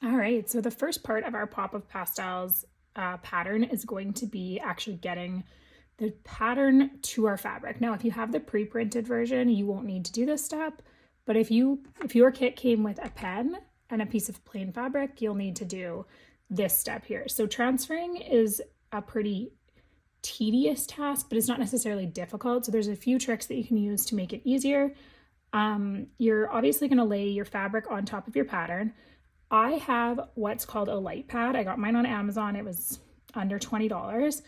All right, so the first part of our Pop of Pastels pattern is going to be actually getting the pattern to our fabric. Now, if you have the pre-printed version, you won't need to do this step, but if your kit came with a pen and a piece of plain fabric, you'll need to do this step here. So transferring is a pretty tedious task, but it's not necessarily difficult. So there's a few tricks that you can use to make it easier. You're obviously going to lay your fabric on top of your pattern. I have what's called a light pad. I got mine on Amazon. It was under $20.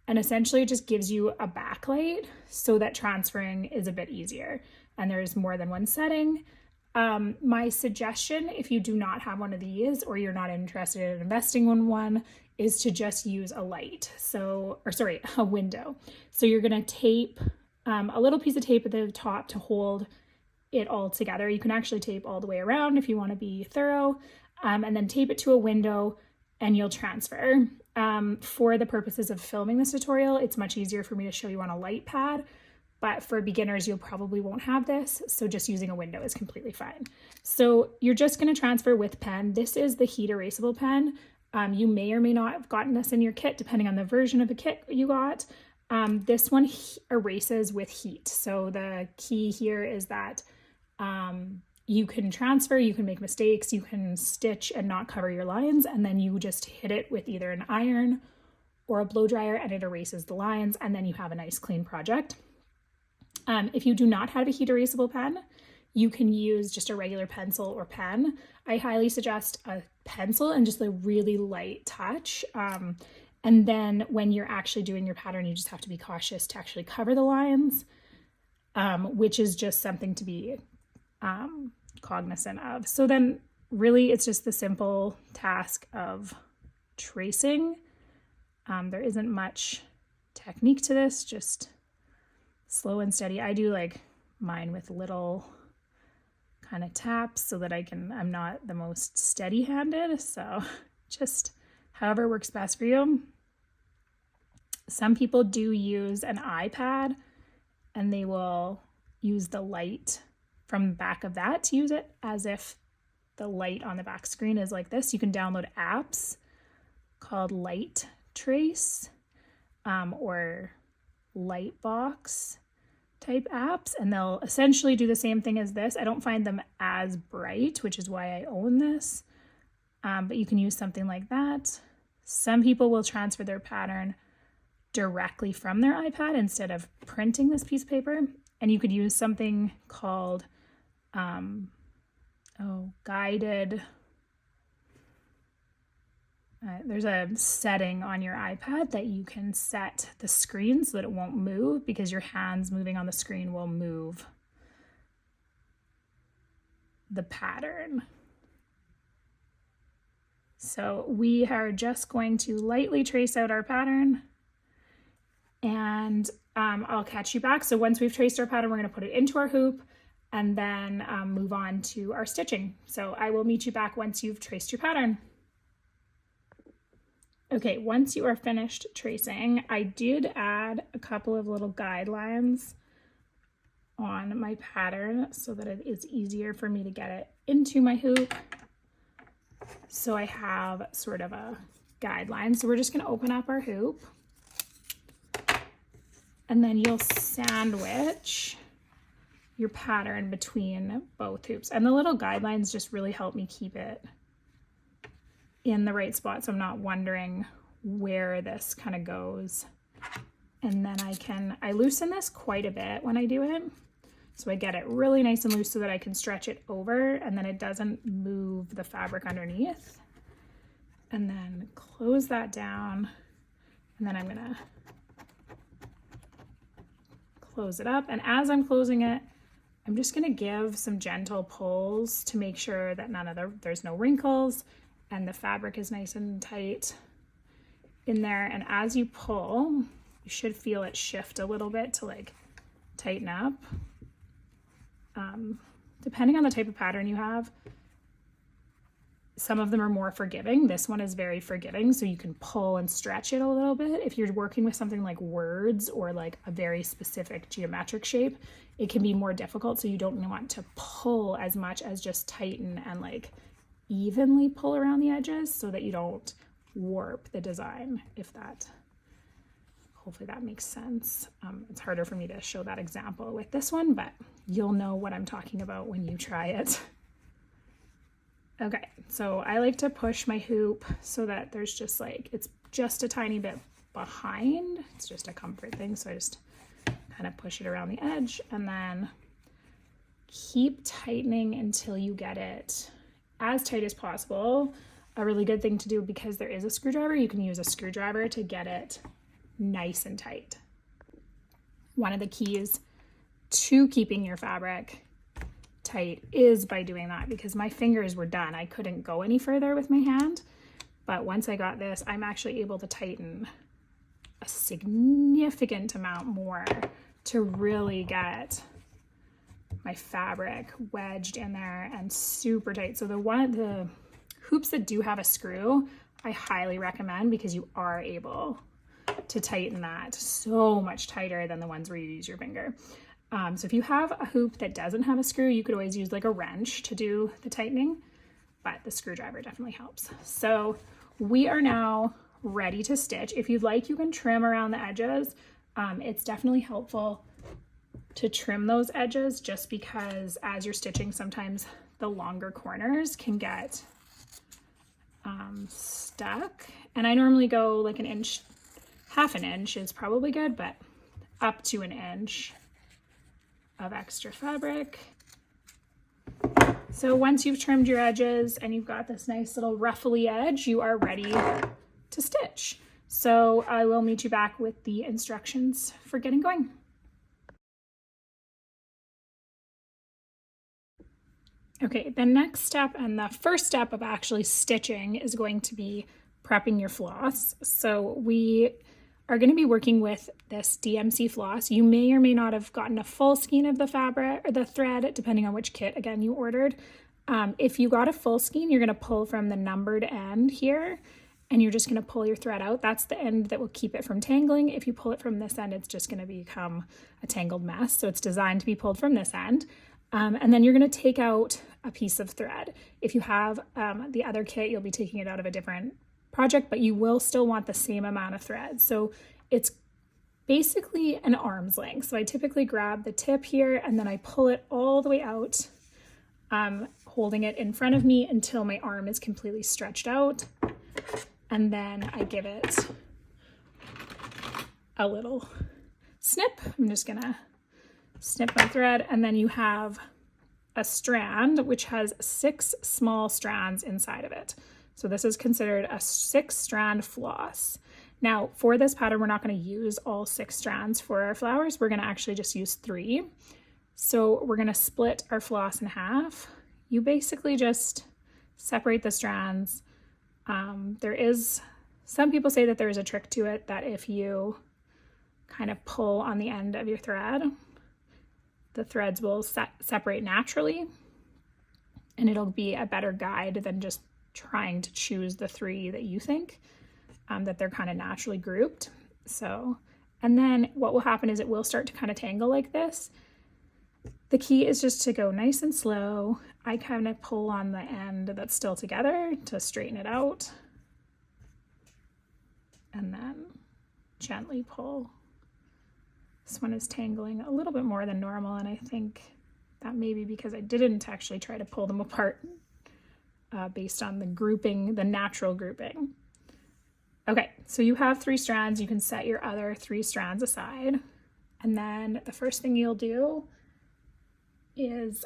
And essentially it just gives you a backlight so that transferring is a bit easier. And there's more than one setting. My suggestion, if you do not have one of these or you're not interested in investing in one, is to just use a light. A window. So you're gonna tape a little piece of tape at the top to hold it all together. You can actually tape all the way around if you want to be thorough, and then tape it to a window and you'll transfer. For the purposes of filming this tutorial, it's much easier for me to show you on a light pad, but for beginners, you probably won't have this, so just using a window is completely fine. So you're just going to transfer with pen. This is the heat erasable pen. You may or may not have gotten this in your kit, depending on the version of the kit you got. This one erases with heat. So the key here is that you can transfer, you can make mistakes, you can stitch and not cover your lines, and then you just hit it with either an iron or a blow dryer and it erases the lines, and then you have a nice clean project. If you do not have a heat erasable pen, you can use just a regular pencil or pen. I highly suggest a pencil and just a really light touch. And then when you're actually doing your pattern, you just have to be cautious to actually cover the lines, which is just something to be cognizant of. So then really it's just the simple task of tracing. There isn't much technique to this, just slow and steady. I do like mine with little kind of taps so that I'm not the most steady-handed. So just however works best for you. Some people do use an iPad and they will use the light from the back of that to use it as if the light on the back screen is like this. You can download apps called Light Trace or Lightbox type apps, and they'll essentially do the same thing as this. I don't find them as bright, which is why I own this, but you can use something like that. Some people will transfer their pattern directly from their iPad instead of printing this piece of paper, and you could use something called guided. There's a setting on your iPad that you can set the screen so that it won't move, because your hands moving on the screen will move the pattern. So we are just going to lightly trace out our pattern, and I'll catch you back. So once we've traced our pattern, we're going to put it into our hoop and then move on to our stitching. So I will meet you back once you've traced your pattern. Okay, once you are finished tracing, I did add a couple of little guidelines on my pattern so that it is easier for me to get it into my hoop. So I have sort of a guideline. So we're just going to open up our hoop, and then you'll sandwich your pattern between both hoops. And the little guidelines just really help me keep it in the right spot, so I'm not wondering where this kind of goes. And then I loosen this quite a bit when I do it, so I get it really nice and loose so that I can stretch it over and then it doesn't move the fabric underneath. And then close that down, and then I'm gonna close it up, and as I'm closing it, I'm just gonna give some gentle pulls to make sure that there's no wrinkles and the fabric is nice and tight in there. And as you pull, you should feel it shift a little bit to like tighten up. Depending on the type of pattern you have, some of them are more forgiving. This one is very forgiving, so you can pull and stretch it a little bit. If you're working with something like words or like a very specific geometric shape, it can be more difficult, so you don't want to pull as much as just tighten and like evenly pull around the edges so that you don't warp the design, hopefully that makes sense. It's harder for me to show that example with this one, but you'll know what I'm talking about when you try it. Okay, so I like to push my hoop so that there's just like, it's just a tiny bit behind. It's just a comfort thing, so I just kind of push it around the edge and then keep tightening until you get it as tight as possible. A really good thing to do, because there is a screwdriver, you can use a screwdriver to get it nice and tight. One of the keys to keeping your fabric tight is by doing that, because my fingers were done. I couldn't go any further with my hand, but once I got this, I'm actually able to tighten a significant amount more to really get my fabric wedged in there and super tight. So the hoops that do have a screw, I highly recommend, because you are able to tighten that so much tighter than the ones where you use your finger. So if you have a hoop that doesn't have a screw, you could always use like a wrench to do the tightening, but the screwdriver definitely helps. So we are now ready to stitch. If you'd like, you can trim around the edges. It's definitely helpful to trim those edges, just because as you're stitching, sometimes the longer corners can get stuck. And I normally go like an inch, half an inch is probably good, but up to an inch of extra fabric. So once you've trimmed your edges and you've got this nice little ruffly edge, you are ready to stitch. So I will meet you back with the instructions for getting going. Okay, the next step and the first step of actually stitching is going to be prepping your floss. So we are going to be working with this DMC floss. You may or may not have gotten a full skein of the fabric or the thread, depending on which kit again you ordered. If you got a full skein, you're going to pull from the numbered end here, and you're just going to pull your thread out. That's the end that will keep it from tangling. If you pull it from this end, it's just going to become a tangled mess. So it's designed to be pulled from this end. And then you're going to take out a piece of thread. If you have the other kit, you'll be taking it out of a different project, but you will still want the same amount of thread. So it's basically an arm's length. So I typically grab the tip here and then I pull it all the way out, holding it in front of me until my arm is completely stretched out. And then I give it a little snip. I'm just gonna snip my thread, and then you have a strand which has 6 small strands inside of it. So this is considered a 6-strand floss. Now for this pattern, we're not going to use all 6 strands for our flowers. We're going to actually just use 3. So we're going to split our floss in half. You basically just separate the strands. Some people say that there is a trick to it, that if you kind of pull on the end of your thread, the threads will separate naturally, and it'll be a better guide than just trying to choose the 3 that you think, that they're kind of naturally grouped. So, and then what will happen is it will start to kind of tangle like this. The key is just to go nice and slow. I kind of pull on the end that's still together to straighten it out, and then gently pull. This one is tangling a little bit more than normal, and I think that may be because I didn't actually try to pull them apart based on the grouping, the natural grouping. Okay, so you have 3 strands. You can set your other 3 strands aside, and then the first thing you'll do is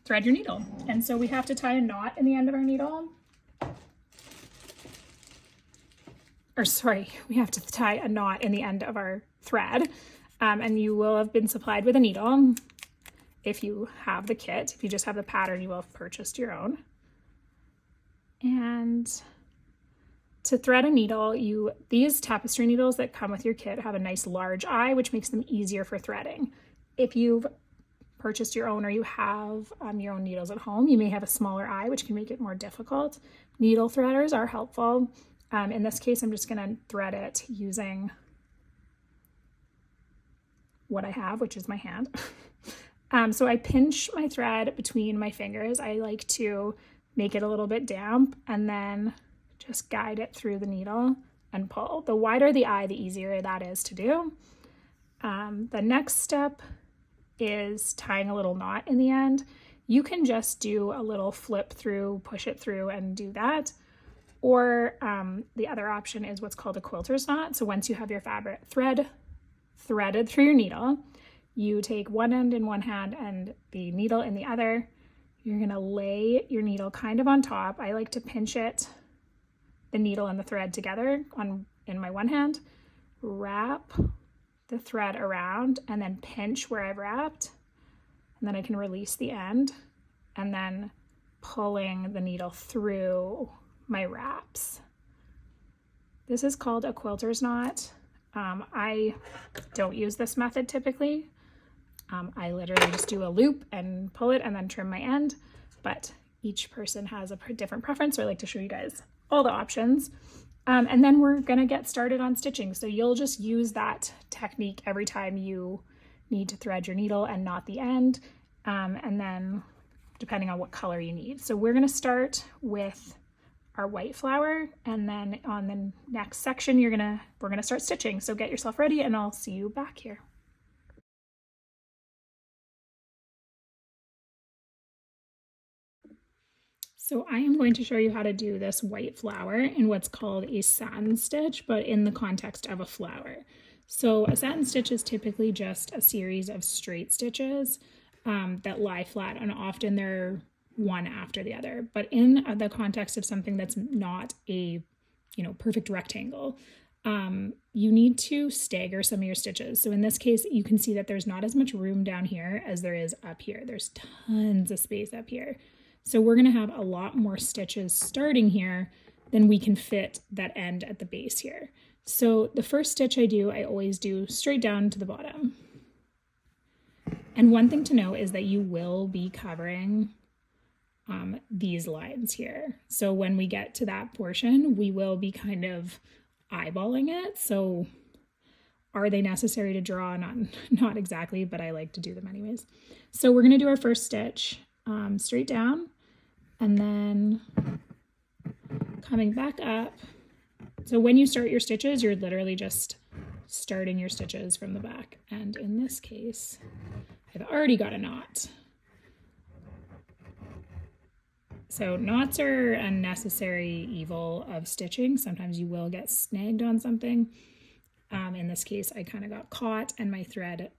thread your needle. And so we have to tie a knot in the end of our needle. Or sorry, we have to tie a knot in the end of our thread. And you will have been supplied with a needle if you have the kit. If you just have the pattern, you will have purchased your own. And to thread a needle, these tapestry needles that come with your kit have a nice large eye, which makes them easier for threading. If you've purchased your own or you have your own needles at home, you may have a smaller eye, which can make it more difficult. Needle threaders are helpful. In this case, I'm just going to thread it using what I have, which is my hand. So I pinch my thread between my fingers. I like to make it a little bit damp, and then just guide it through the needle and pull. The wider the eye, the easier that is to do. The next step is tying a little knot in the end. You can just do a little flip through, push it through, and do that. Or the other option is what's called a quilter's knot. So once you have your fabric threaded through your needle, you take one end in one hand and the needle in the other. You're gonna lay your needle kind of on top. I like to pinch it, the needle and the thread together in my one hand, wrap the thread around, and then pinch where I've wrapped. And then I can release the end, and then pulling the needle through my wraps. This is called a quilter's knot. I don't use this method typically. I literally just do a loop and pull it and then trim my end, but each person has a different preference, so I like to show you guys all the options. And then we're gonna get started on stitching. So you'll just use that technique every time you need to thread your needle and knot the end, and then depending on what color you need. So we're gonna start with our white flower, and then on the next section we're gonna start stitching. So get yourself ready and I'll see you back here. So I am going to show you how to do this white flower in what's called a satin stitch, but in the context of a flower. So a satin stitch is typically just a series of straight stitches that lie flat, and often they're one after the other. But in the context of something that's not a, perfect rectangle, you need to stagger some of your stitches. So in this case, you can see that there's not as much room down here as there is up here. There's tons of space up here. So we're going to have a lot more stitches starting here than we can fit that end at the base here. So the first stitch I always do straight down to the bottom. And one thing to know is that you will be covering these lines here. So when we get to that portion, we will be kind of eyeballing it. So are they necessary to draw? Not exactly, but I like to do them anyways. So we're going to do our first stitch straight down, and then coming back up. So when you start your stitches, you're literally just starting your stitches from the back. And in this case, I've already got a knot. So knots are a necessary evil of stitching. Sometimes you will get snagged on something. In this case, I kind of got caught and my thread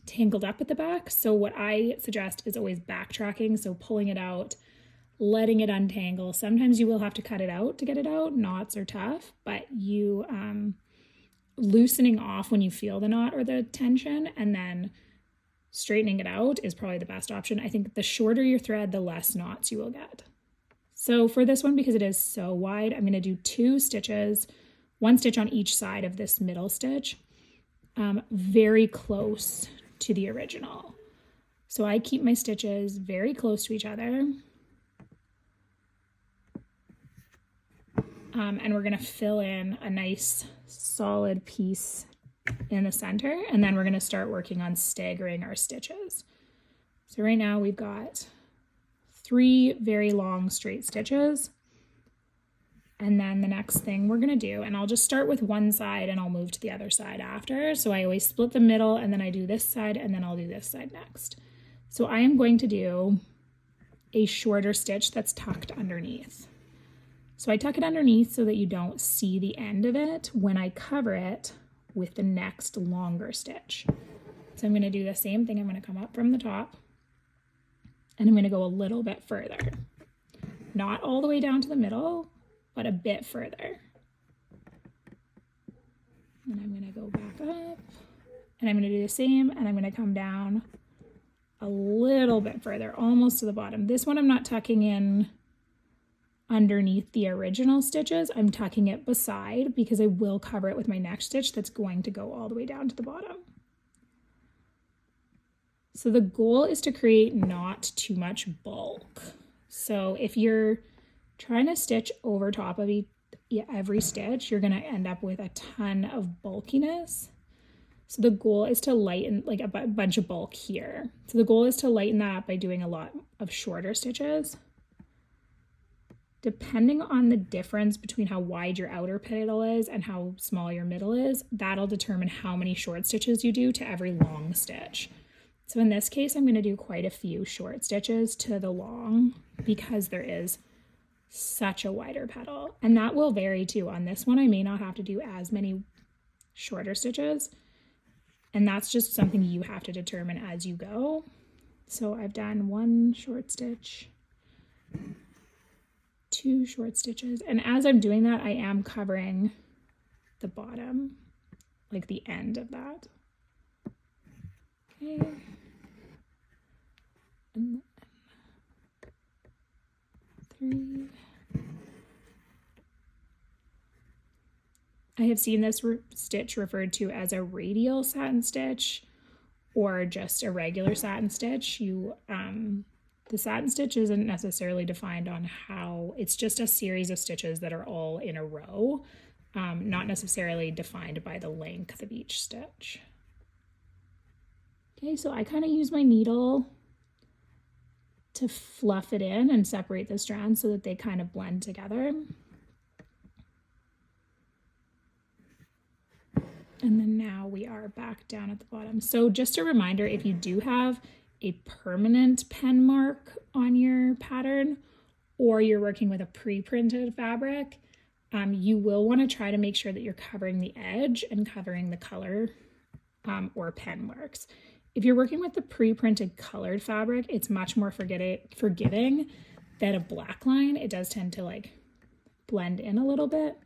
tangled up at the back. So what I suggest is always backtracking. So pulling it out, letting it untangle. Sometimes you will have to cut it out to get it out. Knots are tough, but you loosening off when you feel the knot or the tension, and then straightening it out is probably the best option. I think the shorter your thread, the less knots you will get. So for this one, because it is so wide, I'm going to do 2 stitches, 1 stitch on each side of this middle stitch, very close to the original. So I keep my stitches very close to each other. And we're going to fill in a nice solid piece in the center, and then we're going to start working on staggering our stitches. So right now we've got 3 very long straight stitches, and then the next thing we're going to do, and I'll just start with one side and I'll move to the other side after. So I always split the middle, and then I do this side, and then I'll do this side next. So I am going to do a shorter stitch that's tucked underneath. So I tuck it underneath so that you don't see the end of it when I cover it with the next longer stitch. So I'm going to do the same thing. I'm going to come up from the top, and I'm going to go a little bit further. Not all the way down to the middle, but a bit further. And I'm going to go back up, and I'm going to do the same, and I'm going to come down a little bit further, almost to the bottom. This one I'm not tucking in underneath the original stitches. I'm tucking it beside because I will cover it with my next stitch that's going to go all the way down to the bottom. So the goal is to create not too much bulk. So if you're trying to stitch over top of every stitch, you're going to end up with a ton of bulkiness. So the goal is to lighten, like a bunch of bulk here. So the goal is to lighten that up by doing a lot of shorter stitches. Depending on the difference between how wide your outer petal is and how small your middle is, that'll determine how many short stitches you do to every long stitch. So in this case, I'm going to do quite a few short stitches to the long because there is such a wider petal. And that will vary too. On this one, I may not have to do as many shorter stitches. And that's just something you have to determine as you go. So I've done 1 short stitch, 2 short stitches. And as I'm doing that, I am covering the bottom, like the end of that. Okay. And then 3. I have seen this stitch referred to as a radial satin stitch or just a regular satin stitch. The satin stitch isn't necessarily defined on how, it's just a series of stitches that are all in a row, not necessarily defined by the length of each stitch. Okay, so I kind of use my needle to fluff it in and separate the strands so that they kind of blend together. And then now we are back down at the bottom. So just a reminder, if you do have a permanent pen mark on your pattern or you're working with a pre-printed fabric, you will want to try to make sure that you're covering the edge and covering the color or pen marks. If you're working with the pre-printed colored fabric, it's much more forgiving than a black line. It does tend to like blend in a little bit.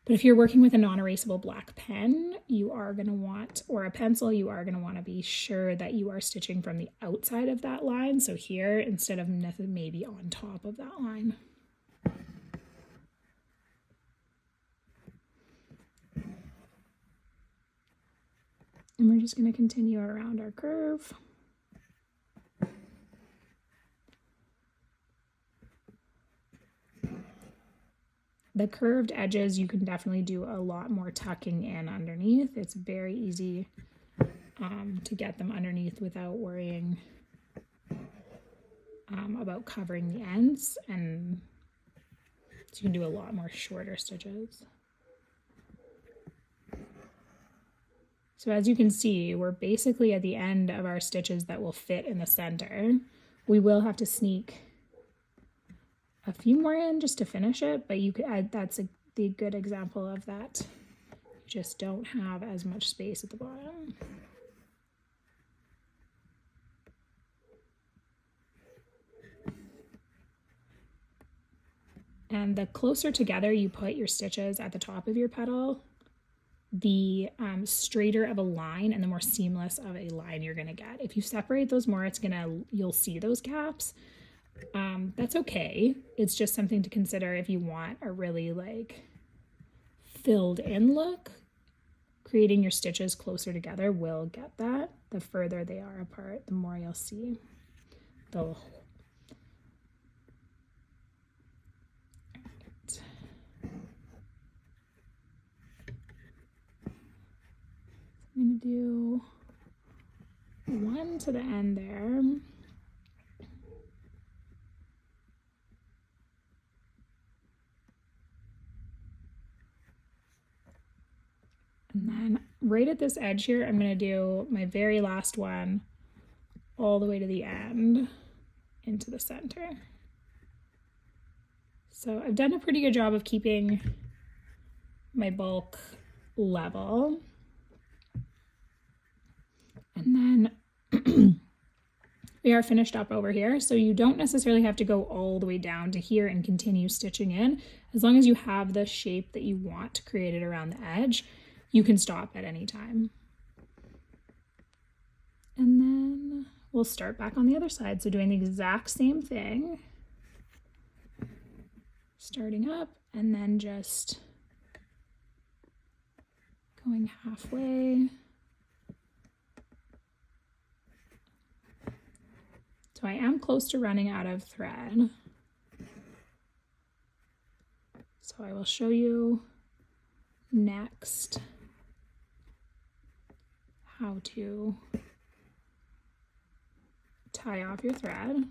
But if you're working with a non-erasable black pen, you are going to want, or a pencil, you are going to want to be sure that you are stitching from the outside of that line. So here, instead of maybe on top of that line. And we're just going to continue around our curve. The curved edges, you can definitely do a lot more tucking in underneath. It's very easy to get them underneath without worrying about covering the ends. And so you can do a lot more shorter stitches. So as you can see, we're basically at the end of our stitches that will fit in the center. We will have to sneak a few more in just to finish it, but you could add, that's the good example of that. You just don't have as much space at the bottom. And the closer together you put your stitches at the top of your petal, the straighter of a line and the more seamless of a line you're gonna get. If you separate those more, you'll see those gaps. That's okay. It's just something to consider if you want a really like filled in look. Creating your stitches closer together will get that. The further they are apart, the more you'll see the I'm going to do 1 to the end there. And then right at this edge here, I'm going to do my very last one all the way to the end into the center. So I've done a pretty good job of keeping my bulk level. And then we are finished up over here. So you don't necessarily have to go all the way down to here and continue stitching in. As long as you have the shape that you want created around the edge, you can stop at any time. And then we'll start back on the other side. So doing the exact same thing, starting up and then just going halfway. So I am close to running out of thread. So I will show you next how to tie off your thread.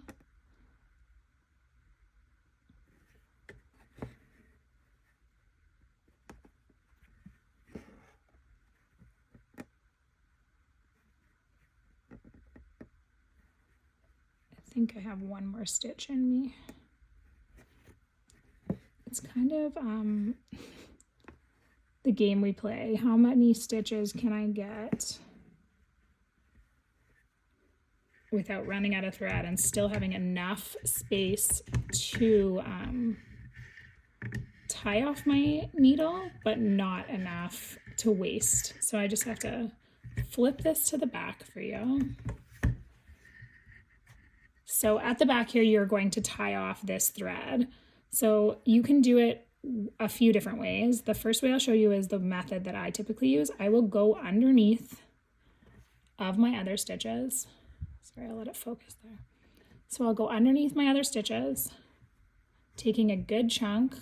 I think I have one more stitch in me. It's kind of the game we play. How many stitches can I get without running out of thread and still having enough space to tie off my needle, but not enough to waste. So I just have to flip this to the back for you. So at the back here, you're going to tie off this thread. So you can do it a few different ways. The first way I'll show you is the method that I typically use. I will go underneath of my other stitches. Sorry, I'll let it focus there. So I'll go underneath my other stitches, taking a good chunk,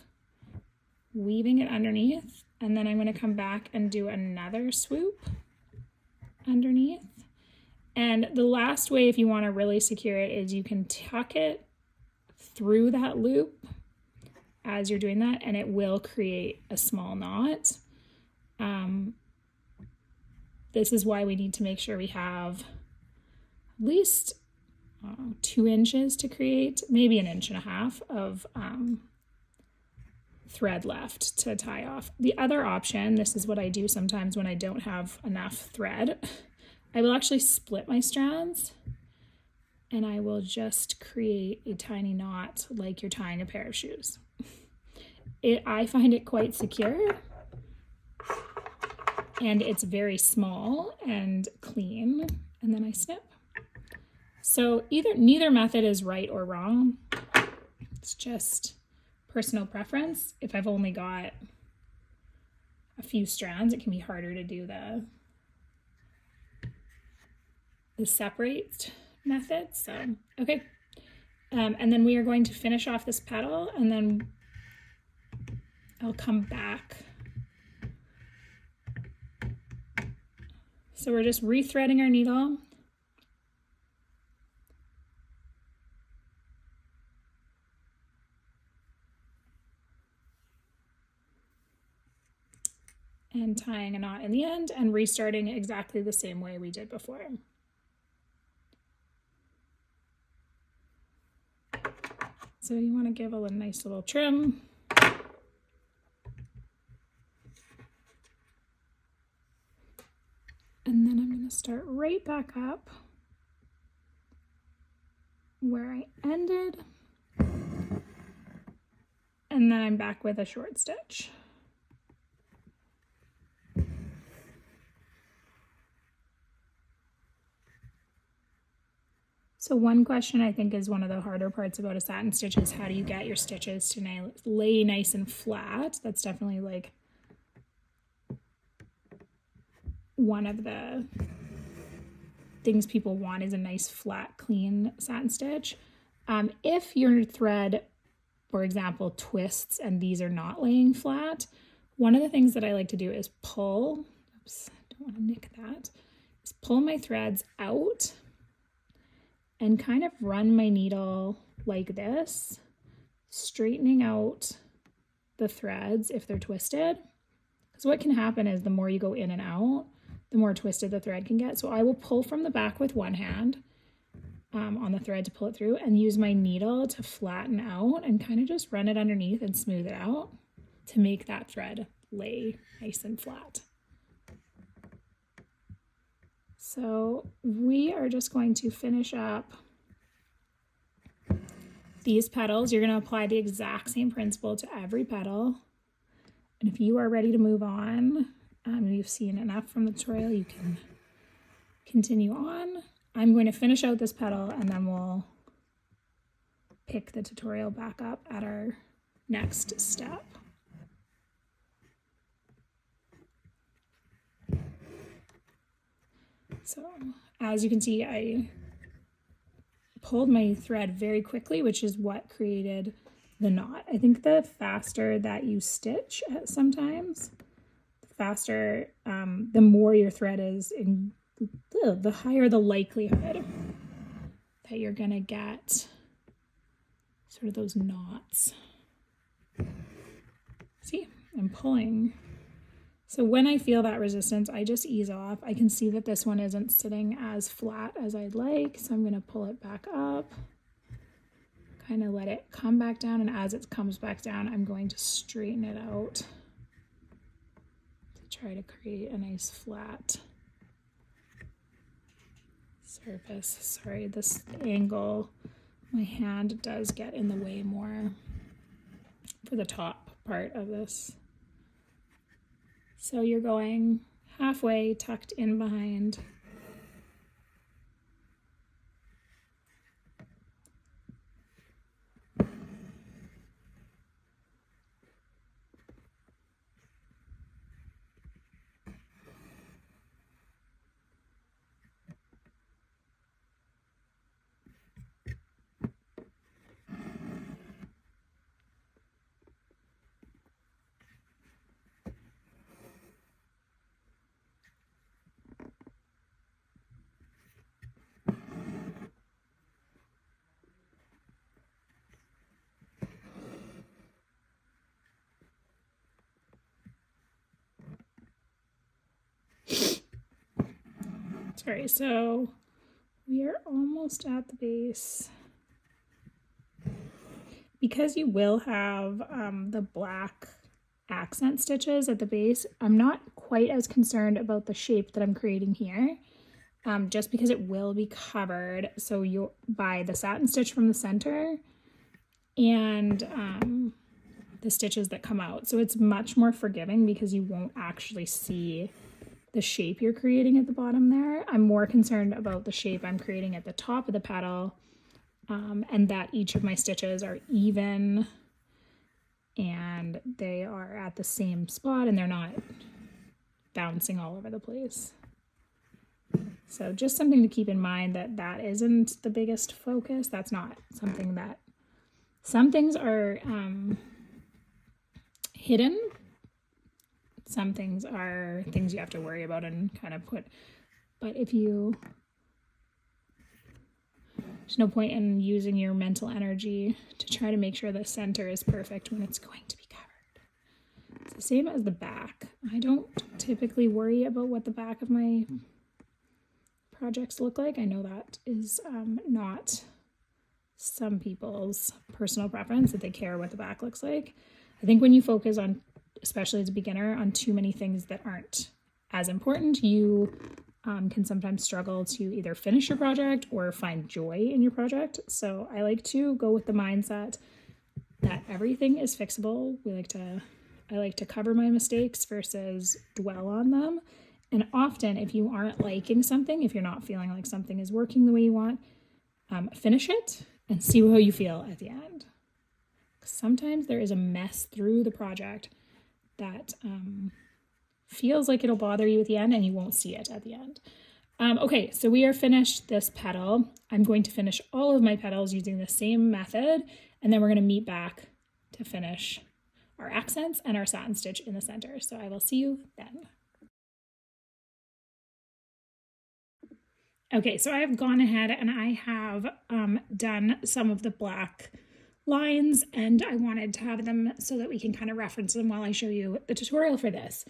weaving it underneath, and then I'm going to come back and do another swoop underneath. And the last way, if you want to really secure it, is you can tuck it through that loop as you're doing that, and it will create a small knot. This is why we need to make sure we have at least 2 inches to create, maybe 1.5 inches of thread left to tie off. The other option, this is what I do sometimes when I don't have enough thread, I will actually split my strands and I will just create a tiny knot like you're tying a pair of shoes. I find it quite secure, and it's very small and clean, and then I snip. So neither method is right or wrong. It's just personal preference. If I've only got a few strands, it can be harder to do the separate method. So, okay. And then we are going to finish off this petal, and then I'll come back. So we're just rethreading our needle. And tying a knot in the end and restarting exactly the same way we did before. So you want to give a nice little trim. And then I'm going to start right back up where I ended. And then I'm back with a short stitch. So one question I think is one of the harder parts about a satin stitch is how do you get your stitches to lay nice and flat? That's definitely like one of the things people want is a nice flat clean satin stitch. If your thread, for example, twists and these are not laying flat, one of the things that I like to do is pull, oops, I don't want to nick that, is pull my threads out and kind of run my needle like this, straightening out the threads if they're twisted. Because what can happen is the more you go in and out, the more twisted the thread can get. So I will pull from the back with one hand on the thread to pull it through and use my needle to flatten out and kind of just run it underneath and smooth it out to make that thread lay nice and flat. So we are just going to finish up these petals. You're going to apply the exact same principle to every petal. And if you are ready to move on, you've seen enough from the tutorial, you can continue on. I'm going to finish out this petal and then we'll pick the tutorial back up at our next step. So as you can see, I pulled my thread very quickly, which is what created the knot. I think the faster that you stitch sometimes, the faster, the more your thread is the higher the likelihood that you're gonna get sort of those knots. See, I'm pulling. So when I feel that resistance, I just ease off. I can see that this one isn't sitting as flat as I'd like, so I'm gonna pull it back up, kind of let it come back down, and as it comes back down, I'm going to straighten it out to try to create a nice flat surface. Sorry, this angle, my hand does get in the way more for the top part of this. So you're going halfway tucked in behind. Sorry, so we are almost at the base. Because you will have the black accent stitches at the base, I'm not quite as concerned about the shape that I'm creating here, just because it will be covered so you'll by the satin stitch from the center and the stitches that come out. So it's much more forgiving because you won't actually see the shape you're creating at the bottom there. I'm more concerned about the shape I'm creating at the top of the petal, and that each of my stitches are even and they are at the same spot and they're not bouncing all over the place. So just something to keep in mind, that that isn't the biggest focus. That's not something that, some things are hidden. Some things are things you have to worry about and kind of put, but if you, there's no point in using your mental energy to try to make sure the center is perfect when it's going to be covered. It's the same as the back. I don't typically worry about what the back of my projects look like. I know that is not some people's personal preference, that they care what the back looks like. I think when you focus on, especially as a beginner, on too many things that aren't as important, you can sometimes struggle to either finish your project or find joy in your project. So I like to go with the mindset that everything is fixable. I like to cover my mistakes versus dwell on them. And often, if you aren't liking something, if you're not feeling like something is working the way you want, finish it and see how you feel at the end. Sometimes there is a mess through the project that feels like it'll bother you at the end and you won't see it at the end. Okay, so we are finished this petal. I'm going to finish all of my petals using the same method, and then we're going to meet back to finish our accents and our satin stitch in the center. So I will see you then. Okay, so I have gone ahead and I have done some of the black lines, and I wanted to have them so that we can kind of reference them while I show you the tutorial for this.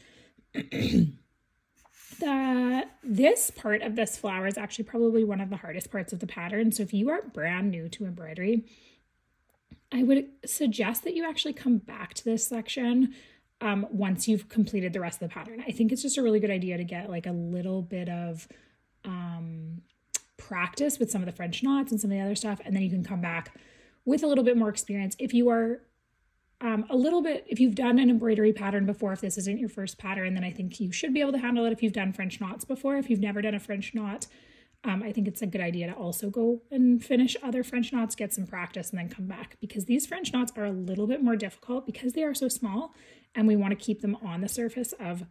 This part of this flower is actually probably one of the hardest parts of the pattern. So if you are brand new to embroidery, I would suggest that you actually come back to this section once you've completed the rest of the pattern. I think it's just a really good idea to get like a little bit of practice with some of the French knots and some of the other stuff, and then you can come back with a little bit more experience. If you are if you've done an embroidery pattern before, if this isn't your first pattern, then I think you should be able to handle it. If you've done French knots before, if you've never done a French knot, I think it's a good idea to also go and finish other French knots, get some practice, and then come back, because these French knots are a little bit more difficult because they are so small and we want to keep them on the surface of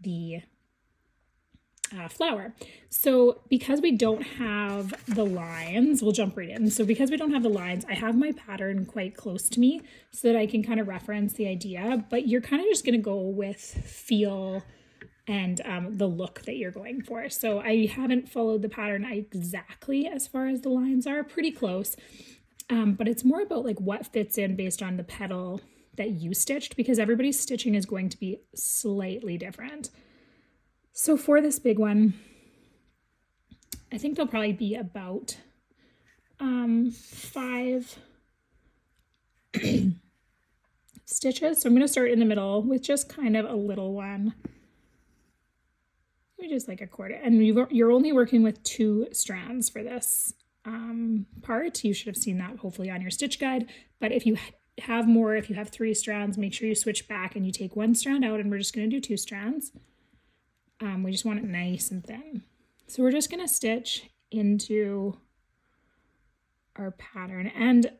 the flower. So because we don't have the lines, we'll jump right in. So because we don't have the lines, I have my pattern quite close to me so that I can kind of reference the idea, but you're kind of just going to go with feel and the look that you're going for. So I haven't followed the pattern exactly as far as the lines are, pretty close. But it's more about like what fits in based on the petal that you stitched, because everybody's stitching is going to be slightly different. So for this big one, I think there'll probably be about 5 stitches. So I'm going to start in the middle with just kind of a little one. Maybe just like a quarter. And you're only working with 2 strands for this part. You should have seen that hopefully on your stitch guide. But if you have more, if you have 3 strands, make sure you switch back and you take 1 strand out, and we're just going to do 2 strands. We just want it nice and thin. So we're just going to stitch into our pattern. And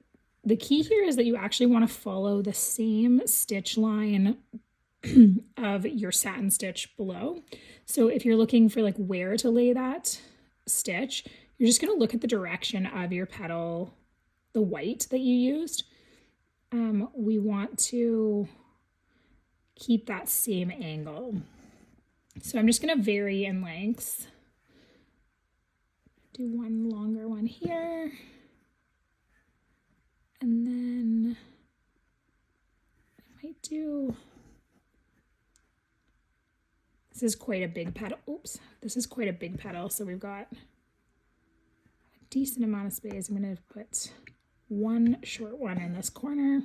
the key here is that you actually want to follow the same stitch line of your satin stitch below. So if you're looking for like where to lay that stitch, you're just going to look at the direction of your petal, the white that you used. We want to keep that same angle. So I'm just going to vary in lengths. Do one longer one here. And then I might do, this is quite a big petal. Oops, this is quite a big petal. So we've got a decent amount of space. I'm going to put 1 short one in this corner.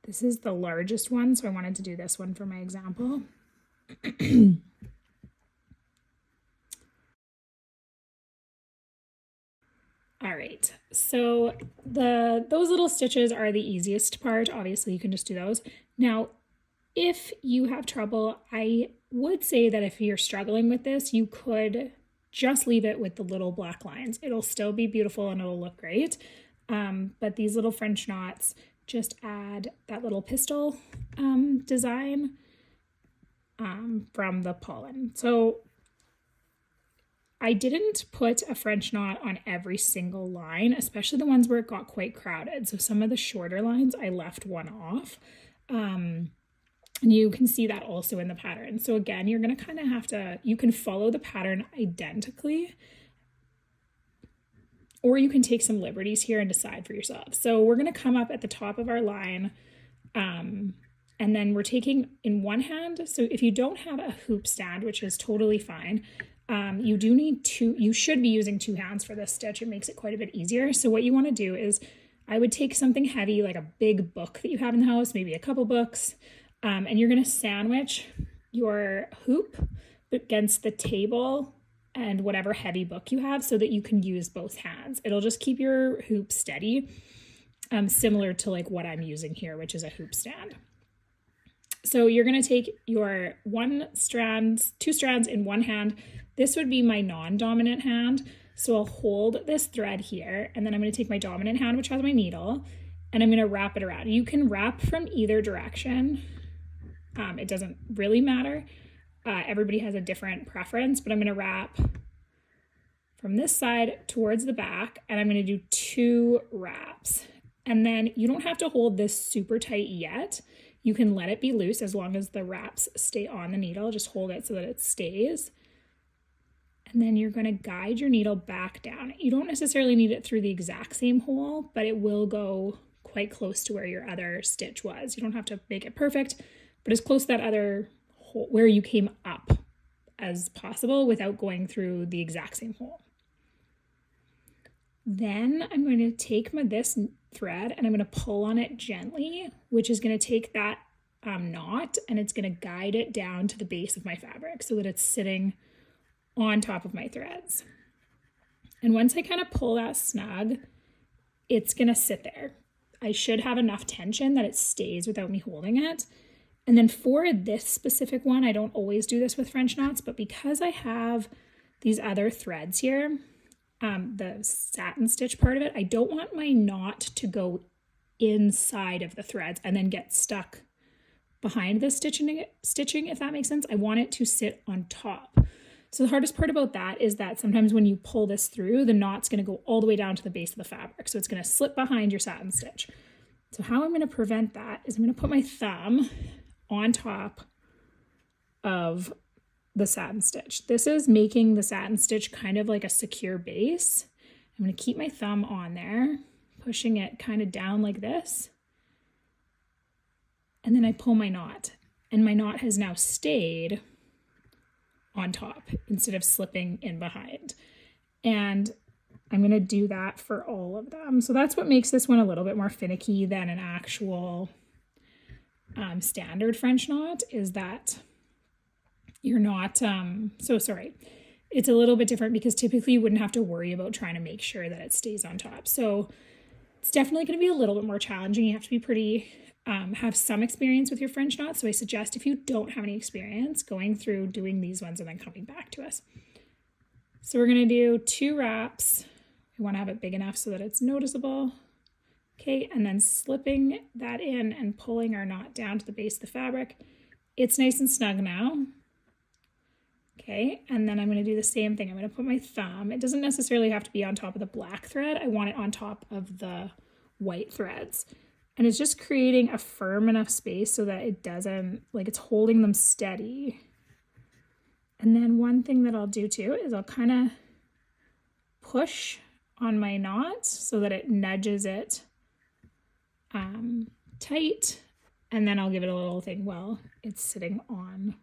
This is the largest one, so I wanted to do this one for my example. All right, so those little stitches are the easiest part. Obviously, you can just do those. Now, if you have trouble, I would say that if you're struggling with this, you could just leave it with the little black lines. It'll still be beautiful and it'll look great. But these little French knots just add that little pistil design from the pollen. So I didn't put a French knot on every single line, especially the ones where it got quite crowded. So some of the shorter lines, I left one off. And you can see that also in the pattern. So again, you're going to kind of have to, you can follow the pattern identically, or you can take some liberties here and decide for yourself. So we're going to come up at the top of our line, and then we're taking in one hand. So if you don't have a hoop stand, which is totally fine, you do need 2, you should be using 2 hands for this stitch. It makes it quite a bit easier. So what you want to do is, I would take something heavy, like a big book that you have in the house, maybe a couple books, and you're going to sandwich your hoop against the table and whatever heavy book you have so that you can use both hands. It'll just keep your hoop steady, similar to like what I'm using here, which is a hoop stand. So you're going to take your 2 strands in one hand. This would be my non-dominant hand. So I'll hold this thread here, and then I'm going to take my dominant hand, which has my needle, and I'm going to wrap it around. You can wrap from either direction. It doesn't really matter. Everybody has a different preference, but I'm going to wrap from this side towards the back, and I'm going to do 2 wraps. And then you don't have to hold this super tight yet. You can let it be loose as long as the wraps stay on the needle. Just hold it so that it stays. And then you're going to guide your needle back down. You don't necessarily need it through the exact same hole, but it will go quite close to where your other stitch was. You don't have to make it perfect, but as close to that other hole where you came up as possible without going through the exact same hole. Then I'm going to take this thread and I'm going to pull on it gently, which is going to take that knot, and it's going to guide it down to the base of my fabric so that it's sitting on top of my threads. And once I kind of pull that snug, it's going to sit there. I should have enough tension that it stays without me holding it. And then for this specific one, I don't always do this with French knots, but because I have these other threads here, the satin stitch part of it, I don't want my knot to go inside of the threads and then get stuck behind the stitching, if that makes sense. I want it to sit on top. So the hardest part about that is that sometimes when you pull this through, the knot's going to go all the way down to the base of the fabric. So it's going to slip behind your satin stitch. So how I'm going to prevent that is I'm going to put my thumb on top of the satin stitch. This is making the satin stitch kind of like a secure base. I'm going to keep my thumb on there, pushing it kind of down like this. And then I pull my knot, and my knot has now stayed on top instead of slipping in behind. And I'm going to do that for all of them. So that's what makes this one a little bit more finicky than an actual standard French knot, is that you're not, it's a little bit different because typically you wouldn't have to worry about trying to make sure that it stays on top. So it's definitely going to be a little bit more challenging. You have to be pretty, have some experience with your French knots. So I suggest if you don't have any experience, going through doing these ones and then coming back to us. So we're going to do 2 wraps. We want to have it big enough so that it's noticeable. Okay, and then slipping that in and pulling our knot down to the base of the fabric. It's nice and snug now. Okay, and then I'm going to do the same thing. I'm going to put my thumb. It doesn't necessarily have to be on top of the black thread. I want it on top of the white threads. And it's just creating a firm enough space so that it doesn't, like, it's holding them steady. And then one thing that I'll do too is I'll kind of push on my knot so that it nudges it tight, and then I'll give it a little thing while it's sitting on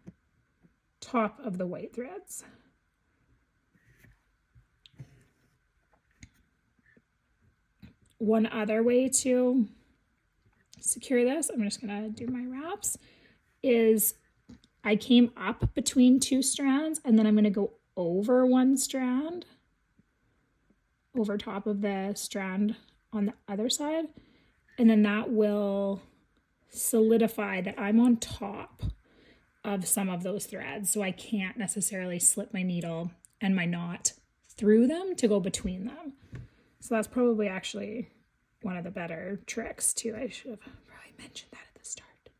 top of the white threads. One other way to secure this, I'm just gonna do my wraps, is I came up between 2 strands, and then I'm gonna go over 1 strand, over top of the strand on the other side, and then that will solidify that I'm on top of some of those threads, so I can't necessarily slip my needle and my knot through them to go between them. So that's probably actually one of the better tricks too. I should have probably mentioned that at the start.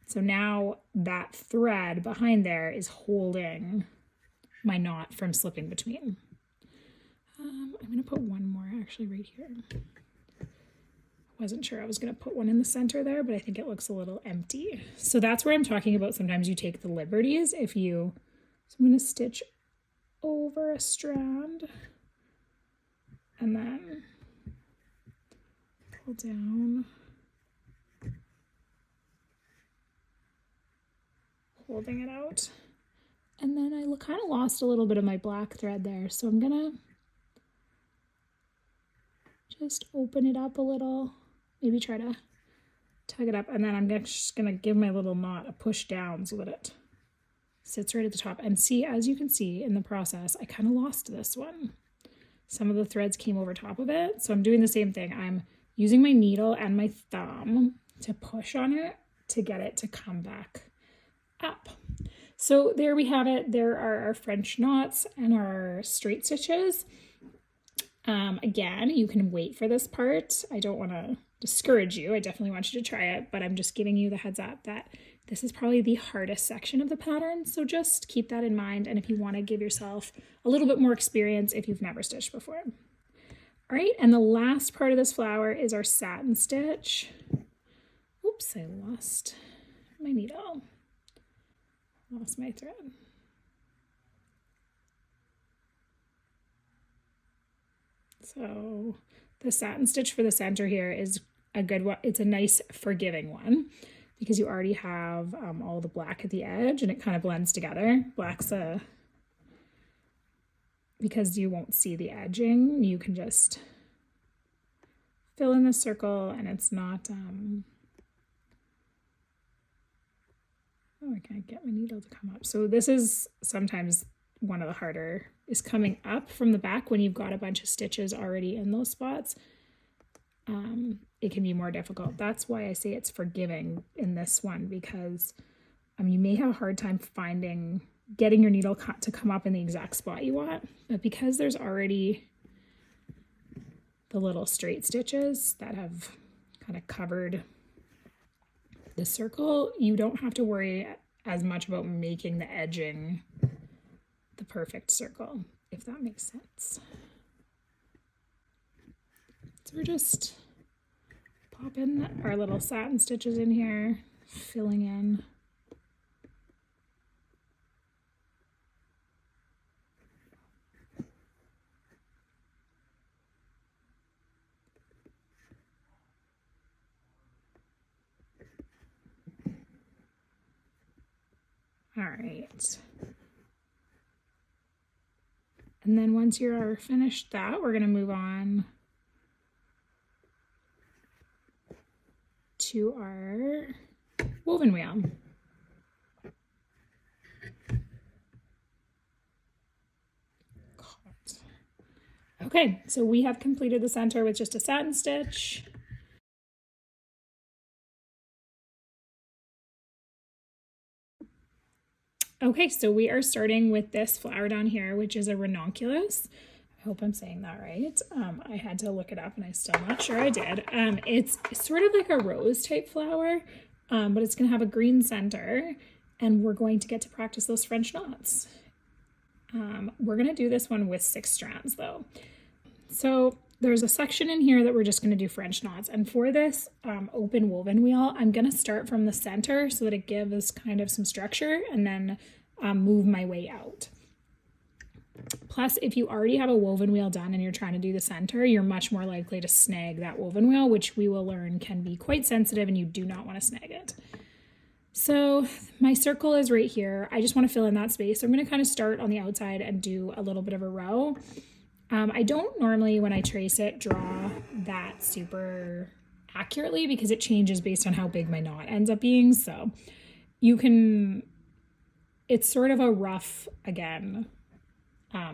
So now that thread behind there is holding my knot from slipping between. I'm going to put one more actually right here. Wasn't sure I was going to put one in the center there, but I think it looks a little empty. So that's where I'm talking about sometimes you take the liberties. So I'm going to stitch over a strand and then pull down, holding it out. And then I kind of lost a little bit of my black thread there. So I'm going to just open it up a little. Maybe try to tug it up, and then I'm just going to give my little knot a push down so that it sits right at the top. And see, as you can see in the process, I kind of lost this one. Some of the threads came over top of it, so I'm doing the same thing. I'm using my needle and my thumb to push on it to get it to come back up. So there we have it. There are our French knots and our straight stitches. Again, you can wait for this part. I don't want to discourage you. I definitely want you to try it, but I'm just giving you the heads up that this is probably the hardest section of the pattern. So just keep that in mind. And if you want to give yourself a little bit more experience if you've never stitched before. All right, and the last part of this flower is our satin stitch. Oops, I lost my needle. Lost my thread. So the satin stitch for the center here is a good one. It's a nice forgiving one because you already have all the black at the edge and it kind of blends together. Black's because you won't see the edging, you can just fill in the circle and it's not, oh, I can't get my needle to come up. So this is sometimes one of the harder, is coming up from the back when you've got a bunch of stitches already in those spots. It can be more difficult. That's why I say it's forgiving in this one, because you may have a hard time getting your needle to come up in the exact spot you want, but because there's already the little straight stitches that have kind of covered the circle, you don't have to worry as much about making the edging the perfect circle, if that makes sense. So we're just popping our little satin stitches in here, filling in All right. And then once you're finished that, we're going to move on to our woven wheel. Okay, so we have completed the center with just a satin stitch. Okay, so we are starting with this flower down here, which is a ranunculus. I hope I'm saying that right. I had to look it up and I'm still not sure I did. It's sort of like a rose type flower, but it's gonna have a green center, and we're going to get to practice those French knots. We're gonna do this one with 6 strands though. So there's a section in here that we're just gonna do French knots. And for this open woven wheel, I'm gonna start from the center so that it gives kind of some structure, and then move my way out. Plus, if you already have a woven wheel done and you're trying to do the center, you're much more likely to snag that woven wheel, which we will learn can be quite sensitive and you do not want to snag it. So my circle is right here. I just want to fill in that space. So I'm going to kind of start on the outside and do a little bit of a row. I don't normally, when I trace it, draw that super accurately because it changes based on how big my knot ends up being. So you can, it's sort of a rough, again,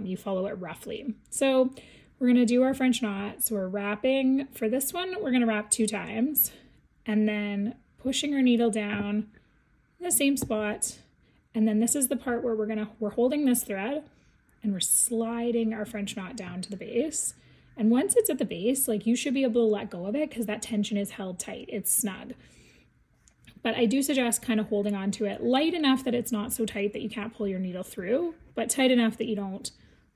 you follow it roughly. So we're going to do our French knot. So we're wrapping, for this one, we're going to wrap 2 times and then pushing our needle down in the same spot. And then this is the part where we're holding this thread and we're sliding our French knot down to the base. And once it's at the base, like, you should be able to let go of it because that tension is held tight. It's snug. But I do suggest kind of holding on to it light enough that it's not so tight that you can't pull your needle through, but tight enough that you don't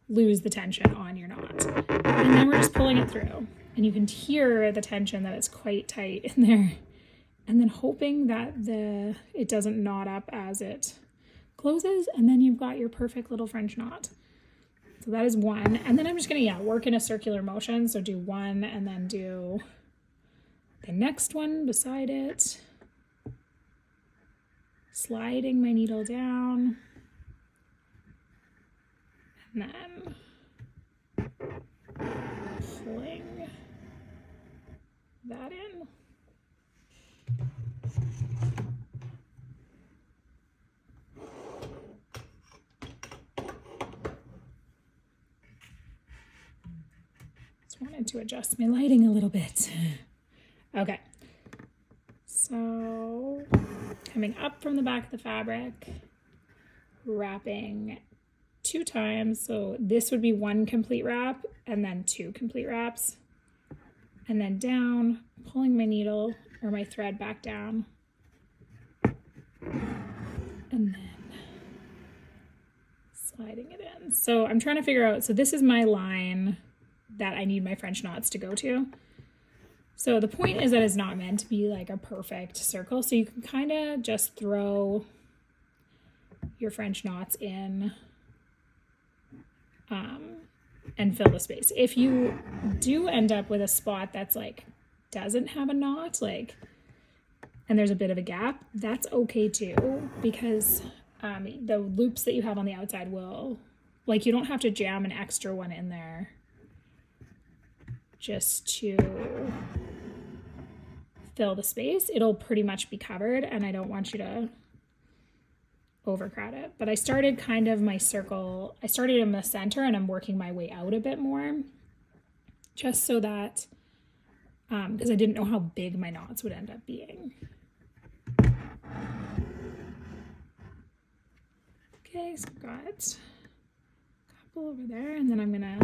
lose the tension on your knot. And then we're just pulling it through. And you can hear the tension, that it's quite tight in there. And then hoping that it doesn't knot up as it closes, and then you've got your perfect little French knot. So that is one. And then I'm just gonna, work in a circular motion. So do one and then do the next one beside it. Sliding my needle down, and then pulling that in. Just wanted to adjust my lighting a little bit. Okay, so coming up from the back of the fabric, wrapping 2 times. So this would be 1 complete wrap and then 2 complete wraps. And then down, pulling my needle or my thread back down. And then sliding it in. So I'm trying to figure out, so this is my line that I need my French knots to go to. So the point is that it's not meant to be like a perfect circle. So you can kind of just throw your French knots in and fill the space. If you do end up with a spot that's like doesn't have a knot, like, and there's a bit of a gap, that's okay too, because the loops that you have on the outside will, like, you don't have to jam an extra one in there just to fill the space. It'll pretty much be covered, and I don't want you to overcrowd it. But I started kind of my circle, I started in the center and I'm working my way out a bit more, just so that, because I didn't know how big my knots would end up being. Okay, so I've got a couple over there, and then I'm gonna,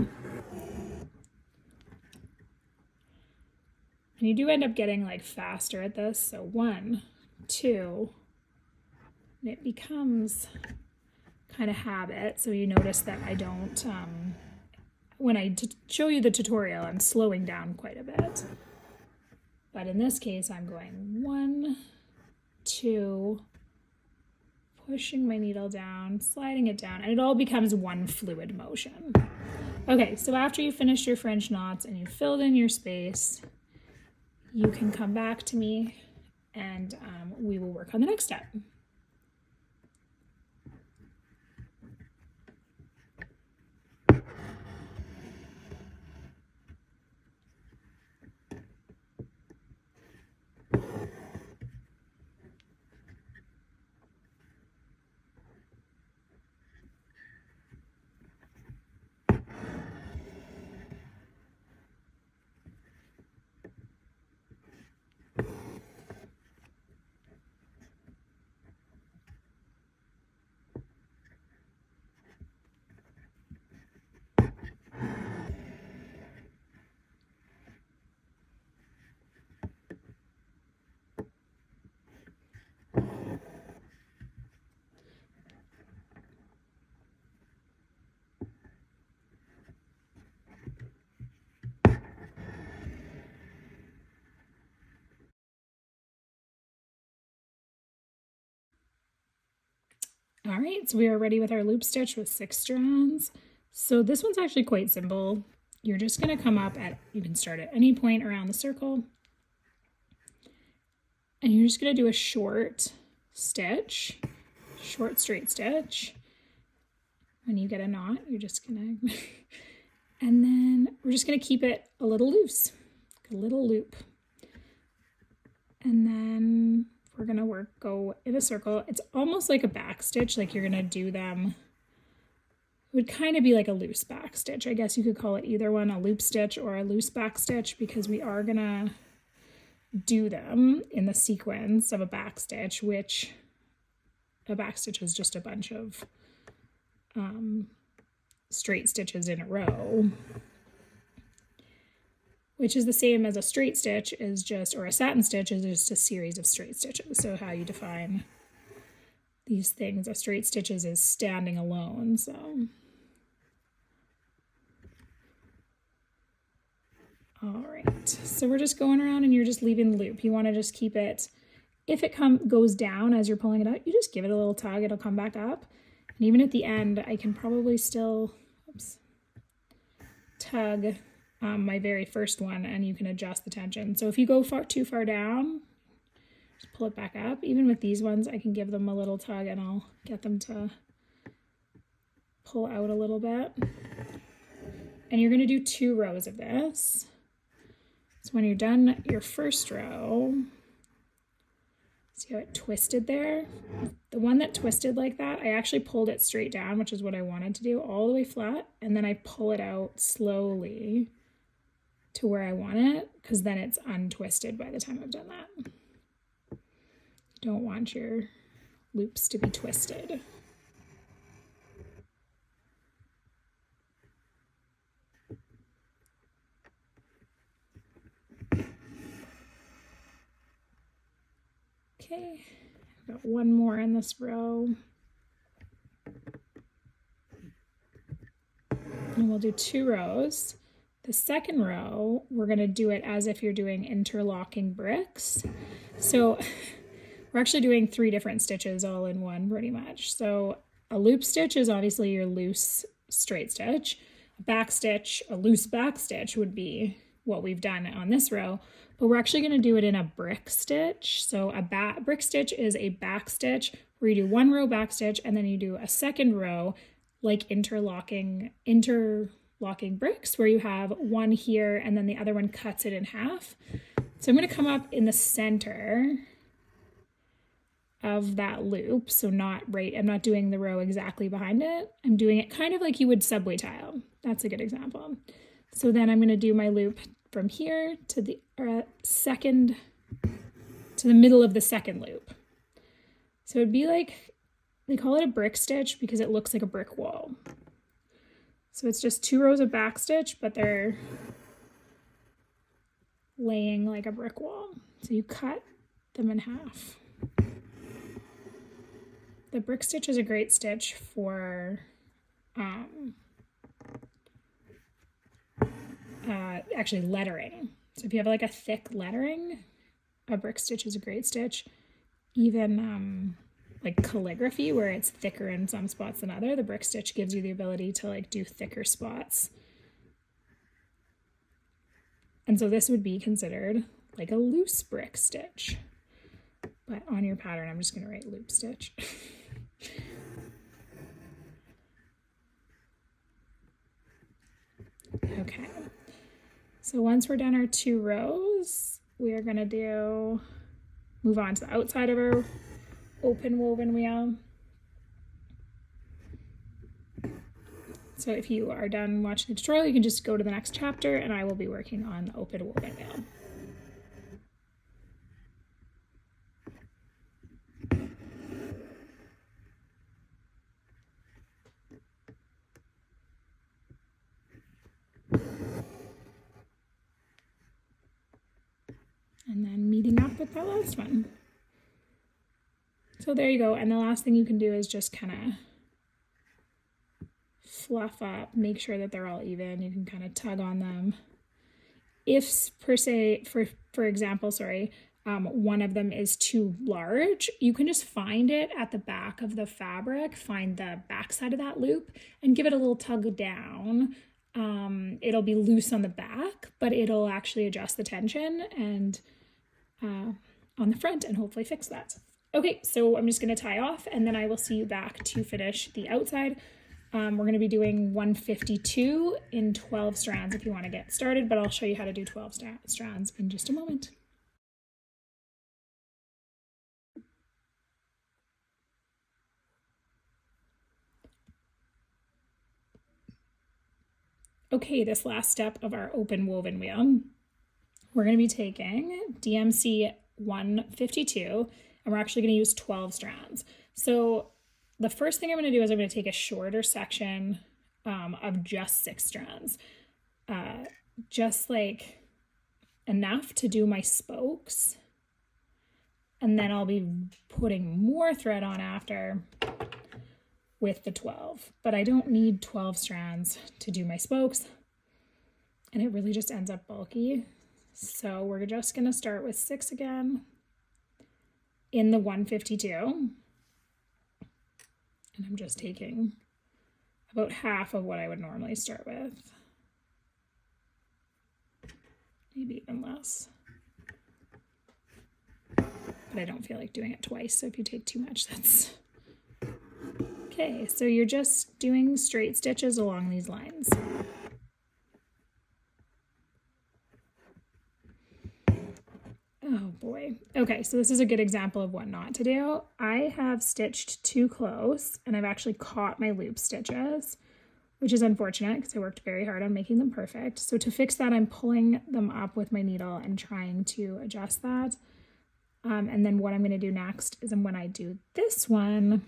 and you do end up getting like faster at this. So 1, 2, and it becomes kind of habit. So you notice that I don't, when I show you the tutorial, I'm slowing down quite a bit. But in this case, I'm going 1, 2, pushing my needle down, sliding it down, and it all becomes one fluid motion. Okay, so after you finish your French knots and you filled in your space, you can come back to me and we will work on the next step. All right, so we are ready with our loop stitch with 6 strands. So this one's actually quite simple. You're just going to come up at, you can start at any point around the circle, and you're just going to do a short stitch, short straight stitch. When you get a knot, you're just going to, and then we're just going to keep it a little loose, a little loop. And then we're going to go in a circle. It's almost like a back stitch, like you're going to do them. It would kind of be like a loose back stitch. I guess you could call it either one, a loop stitch or a loose back stitch, because we are going to do them in the sequence of a back stitch, which a back stitch is just a bunch of straight stitches in a row, which is the same as a straight stitch is just, or a satin stitch is just a series of straight stitches. So how you define these things, a straight stitches is standing alone. So all right, so we're just going around and you're just leaving the loop. You want to just keep it, if it goes down as you're pulling it out, you just give it a little tug, it'll come back up. And even at the end, I can probably still tug my very first one, and you can adjust the tension. So if you go too far down, just pull it back up. Even with these ones, I can give them a little tug and I'll get them to pull out a little bit. And you're going to do 2 rows of this. So when you're done your first row, see how it twisted there? The one that twisted like that, I actually pulled it straight down, which is what I wanted to do, all the way flat, and then I pull it out slowly to where I want it, because then it's untwisted by the time I've done that. You don't want your loops to be twisted. Okay, I've got one more in this row. And we'll do 2 rows. The second row, we're going to do it as if you're doing interlocking bricks. So we're actually doing 3 different stitches all in one pretty much. So a loop stitch is obviously your loose straight stitch. A back stitch, a loose back stitch would be what we've done on this row, but we're actually going to do it in a brick stitch. So a brick stitch is a back stitch where you do 1 row back stitch and then you do a second row like interlocking bricks, where you have one here and then the other one cuts it in half. So I'm going to come up in the center of that loop. So I'm not doing the row exactly behind it. I'm doing it kind of like you would subway tile. That's a good example. So then I'm going to do my loop from here to the middle of the second loop. So it'd be like, they call it a brick stitch because it looks like a brick wall. So it's just 2 rows of back stitch, but they're laying like a brick wall. So you cut them in half. The brick stitch is a great stitch for actually lettering. So if you have like a thick lettering, a brick stitch is a great stitch. Even like calligraphy, where it's thicker in some spots than other, the brick stitch gives you the ability to like do thicker spots. And so this would be considered like a loose brick stitch. But on your pattern, I'm just going to write loop stitch. Okay. So once we're done our 2 rows, we are going to move on to the outside of our open woven wheel. So if you are done watching the tutorial, you can just go to the next chapter and I will be working on the open woven wheel. And then meeting up with that last one. So there you go. And the last thing you can do is just kind of fluff up, make sure that they're all even. You can kind of tug on them. If per se, for example, one of them is too large, you can just find it at the back of the fabric, find the back side of that loop and give it a little tug down. It'll be loose on the back, but it'll actually adjust the tension and on the front and hopefully fix that. Okay, so I'm just going to tie off and then I will see you back to finish the outside. We're going to be doing 152 in 12 strands if you want to get started, but I'll show you how to do 12 strands in just a moment. Okay, this last step of our open woven wheel, we're going to be taking DMC 152 and we're actually going to use 12 strands. So the first thing I'm going to do is I'm going to take a shorter section of just 6 strands, just like enough to do my spokes. And then I'll be putting more thread on after with the 12, but I don't need 12 strands to do my spokes and it really just ends up bulky. So we're just going to start with 6 again in the 152. And I'm just taking about half of what I would normally start with. Maybe even less. But I don't feel like doing it twice, so if you take too much, that's... Okay, so you're just doing straight stitches along these lines. Oh boy. Okay, so this is a good example of what not to do. I have stitched too close and I've actually caught my loop stitches, which is unfortunate because I worked very hard on making them perfect. So to fix that, I'm pulling them up with my needle and trying to adjust that. And then what I'm going to do next is when I do this one,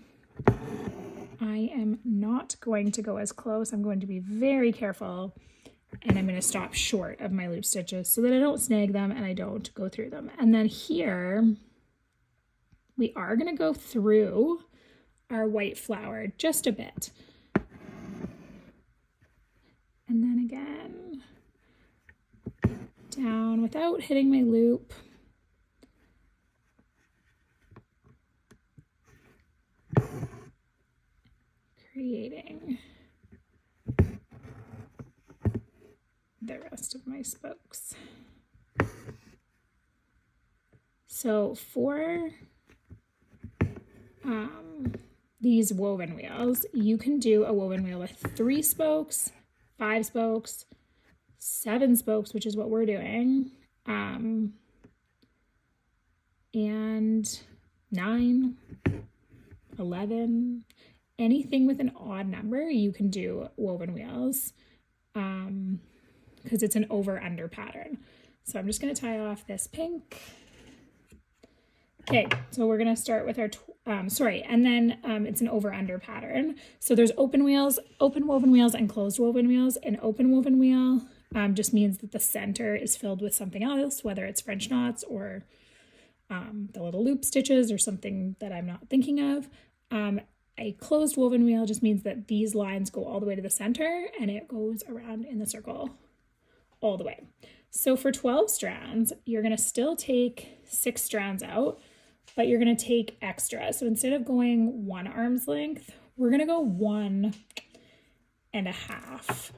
I am not going to go as close. I'm going to be very careful and I'm going to stop short of my loop stitches so that I don't snag them and I don't go through them. And then here we are going to go through our white flower just a bit. And then again, down without hitting my loop. Creating the rest of my spokes. So for these woven wheels, you can do a woven wheel with 3 spokes, 5 spokes, 7 spokes, which is what we're doing, and 9, 11, anything with an odd number, you can do woven wheels because it's an over-under pattern. So I'm just going to tie off this pink. Okay, so we're going to start with our, and then it's an over-under pattern. So there's open woven wheels and closed woven wheels. An open woven wheel just means that the center is filled with something else, whether it's French knots or the little loop stitches or something that I'm not thinking of. A closed woven wheel just means that these lines go all the way to the center and it goes around in the circle all the way. So for 12 strands, you're going to still take 6 strands out, but you're going to take extra. So instead of going 1 arm's length, we're going to go 1.5.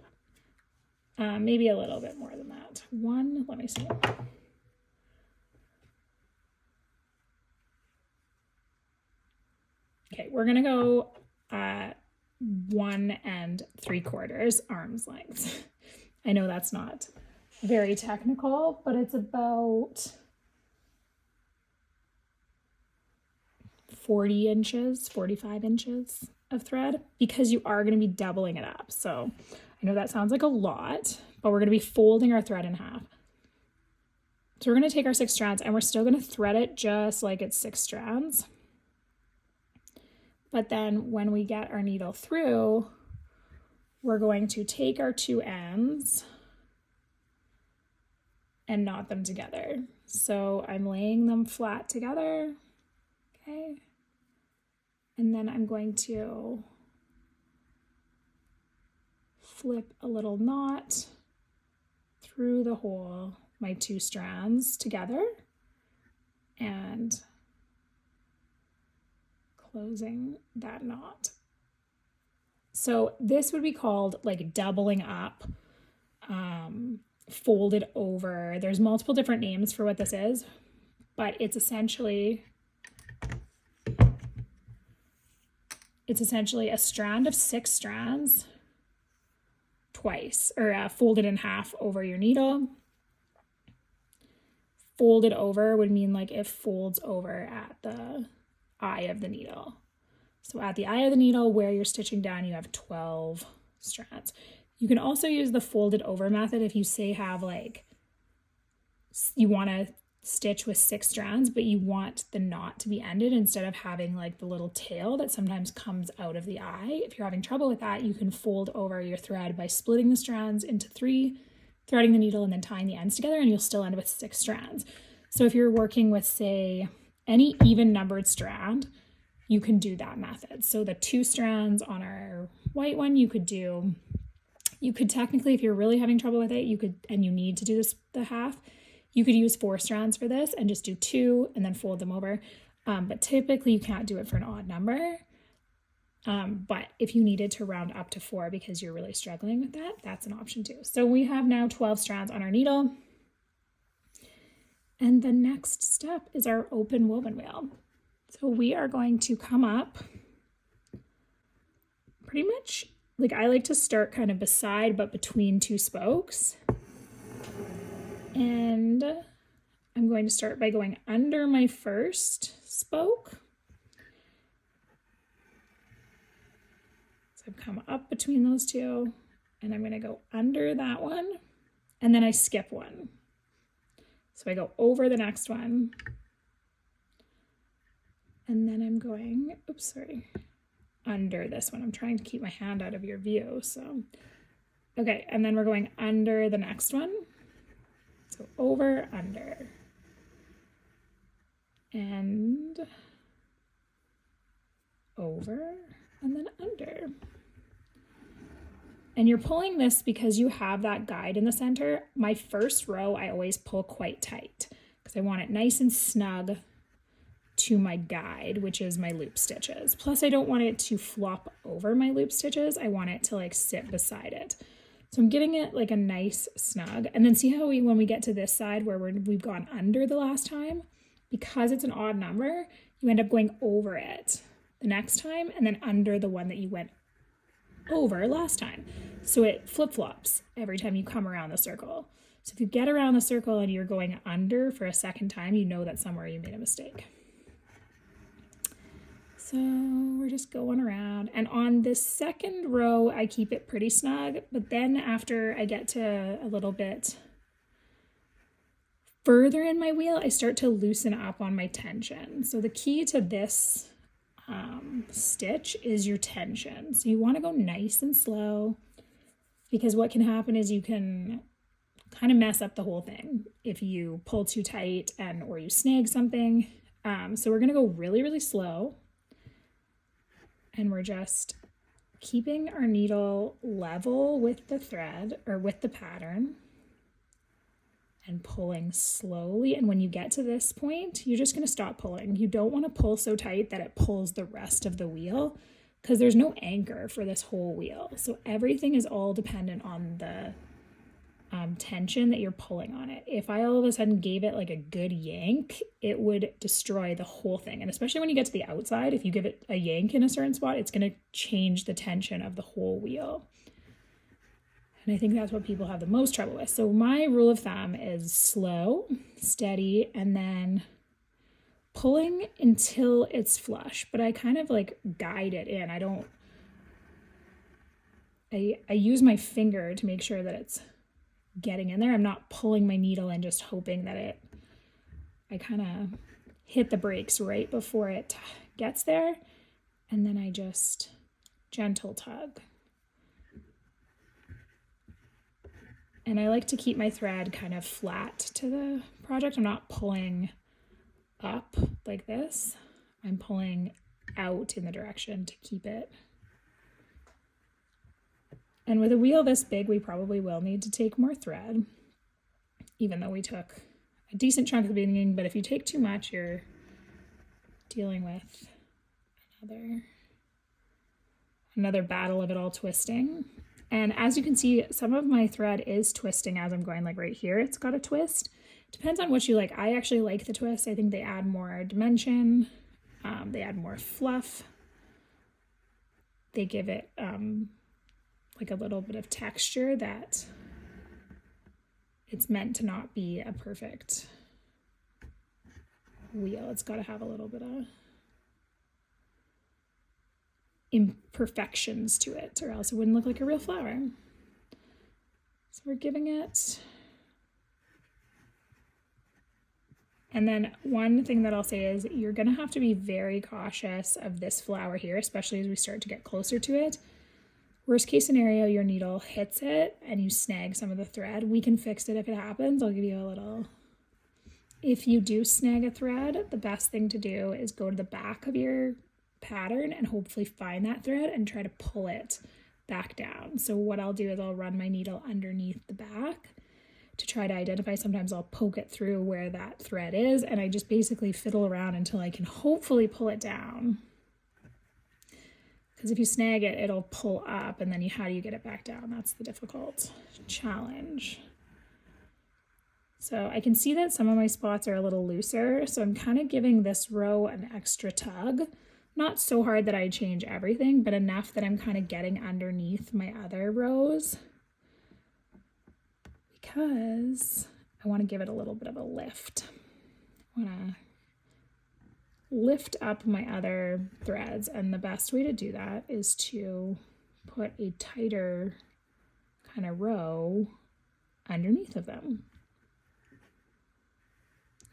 Maybe a little bit more than that. Let me see. Okay, we're going to go 1 3/4 arm's length. I know that's not very technical, but it's about 40 inches, 45 inches of thread because you are going to be doubling it up. So I know that sounds like a lot, but we're going to be folding our thread in half. So we're going to take our 6 strands and we're still going to thread it just like it's 6 strands. But then when we get our needle through, we're going to take our 2 ends and knot them together. So I'm laying them flat together, okay? And then I'm going to flip a little knot through the hole, my 2 strands together. and closing that knot. So this would be called like doubling up, folded over. There's multiple different names for what this is, but it's essentially a strand of 6 strands twice, or folded in half over your needle. Folded over would mean like it folds over at the eye of the needle. So at the eye of the needle where you're stitching down, you have 12 strands. You can also use the folded over method if you say have like, you want to stitch with 6 strands, but you want the knot to be ended instead of having like the little tail that sometimes comes out of the eye. If you're having trouble with that, you can fold over your thread by splitting the strands into 3, threading the needle, and then tying the ends together, and you'll still end with 6 strands. So if you're working with, say, any even numbered strand, you can do that method. So the 2 strands on our white one, you could technically, if you're really having trouble with it, and you need to do this the half, you could use 4 strands for this and just do 2 and then fold them over. But typically you can't do it for an odd number. But if you needed to round up to 4 because you're really struggling with that, that's an option too. So we have now 12 strands on our needle. And the next step is our open woven wheel. So we are going to come up pretty much, like I like to start kind of beside but between 2 spokes. And I'm going to start by going under my first spoke. So I've come up between those 2, and I'm going to go under that one, and then I skip one. So I go over the next one, and then I'm going, under this one. I'm trying to keep my hand out of your view, so. Okay, and then we're going under the next one. So over, under, and over, and then under. And you're pulling this because you have that guide in the center. My first row, I always pull quite tight because I want it nice and snug to my guide, which is my loop stitches. Plus I don't want it to flop over my loop stitches. I want it to like sit beside it. So I'm getting it like a nice snug. And then see how when we get to this side where we've gone under the last time, because it's an odd number, you end up going over it the next time and then under the one that you went over last time. So it flip-flops every time you come around the circle. So if you get around the circle and you're going under for a second time, you know that somewhere you made a mistake. So we're just going around, and on this second row, I keep it pretty snug, but then after I get to a little bit further in my wheel, I start to loosen up on my tension. So the key to this stitch is your tension. So you want to go nice and slow, because what can happen is you can kind of mess up the whole thing if you pull too tight or you snag something. So we're going to go really, really slow. And we're just keeping our needle level with the thread or with the pattern and pulling slowly. And when you get to this point, you're just going to stop pulling. You don't want to pull so tight that it pulls the rest of the wheel, because there's no anchor for this whole wheel. So everything is all dependent on the tension that you're pulling on it. If I all of a sudden gave it like a good yank, it would destroy the whole thing. And especially when you get to the outside, if you give it a yank in a certain spot, it's going to change the tension of the whole wheel. And I think that's what people have the most trouble with. So my rule of thumb is slow, steady, and then pulling until it's flush. But I kind of like guide it in. I use my finger to make sure that it's getting in there. I'm not pulling my needle and just hoping that I kind of hit the brakes right before it gets there. And then I just gentle tug. And I like to keep my thread kind of flat to the project. I'm not pulling up like this. I'm pulling out in the direction to keep it. And with a wheel this big, we probably will need to take more thread, even though we took a decent chunk at the beginning, but if you take too much, you're dealing with another battle of it all twisting. And as you can see, some of my thread is twisting as I'm going, like right here, it's got a twist. Depends on what you like. I actually like the twist. I think they add more dimension. They add more fluff. They give it like a little bit of texture that it's meant to not be a perfect wheel. It's got to have a little bit of imperfections to it, or else it wouldn't look like a real flower. So we're giving it. And then one thing that I'll say is you're gonna have to be very cautious of this flower here, especially as we start to get closer to it. Worst case scenario, your needle hits it and you snag some of the thread. We can fix it if it happens. I'll give you a little. If you do snag a thread, the best thing to do is go to the back of your pattern and hopefully find that thread and try to pull it back down. So what I'll do is I'll run my needle underneath the back to try to identify. Sometimes I'll poke it through where that thread is, and I just basically fiddle around until I can hopefully pull it down. Because if you snag it, it'll pull up, and then how do you get it back down? That's the difficult challenge. So I can see that some of my spots are a little looser, so I'm kind of giving this row an extra tug. Not so hard that I change everything, but enough that I'm kind of getting underneath my other rows, because I want to give it a little bit of a lift. I want to lift up my other threads, and the best way to do that is to put a tighter kind of row underneath of them.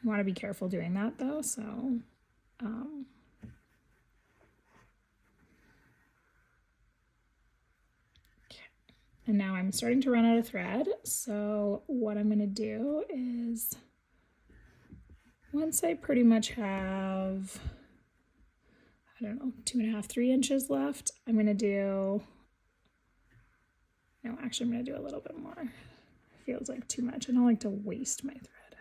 You want to be careful doing that though, so and now I'm starting to run out of thread, so what I'm going to do is, once I pretty much have, I don't know, 2.5, 3 inches left, I'm going to do, no, actually I'm going to do a little bit more. Feels like too much. I don't like to waste my thread.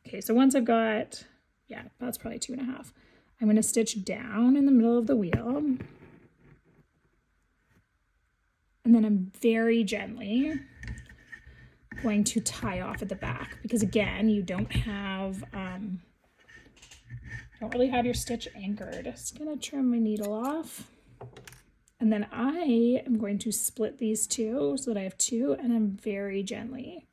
Okay, so once I've got, yeah, that's probably 2.5. I'm going to stitch down in the middle of the wheel. And then I'm very gently going to tie off at the back, because again, you don't really have your stitch anchored. Just gonna trim my needle off. And then I am going to split these two so that I have two, and I'm very gently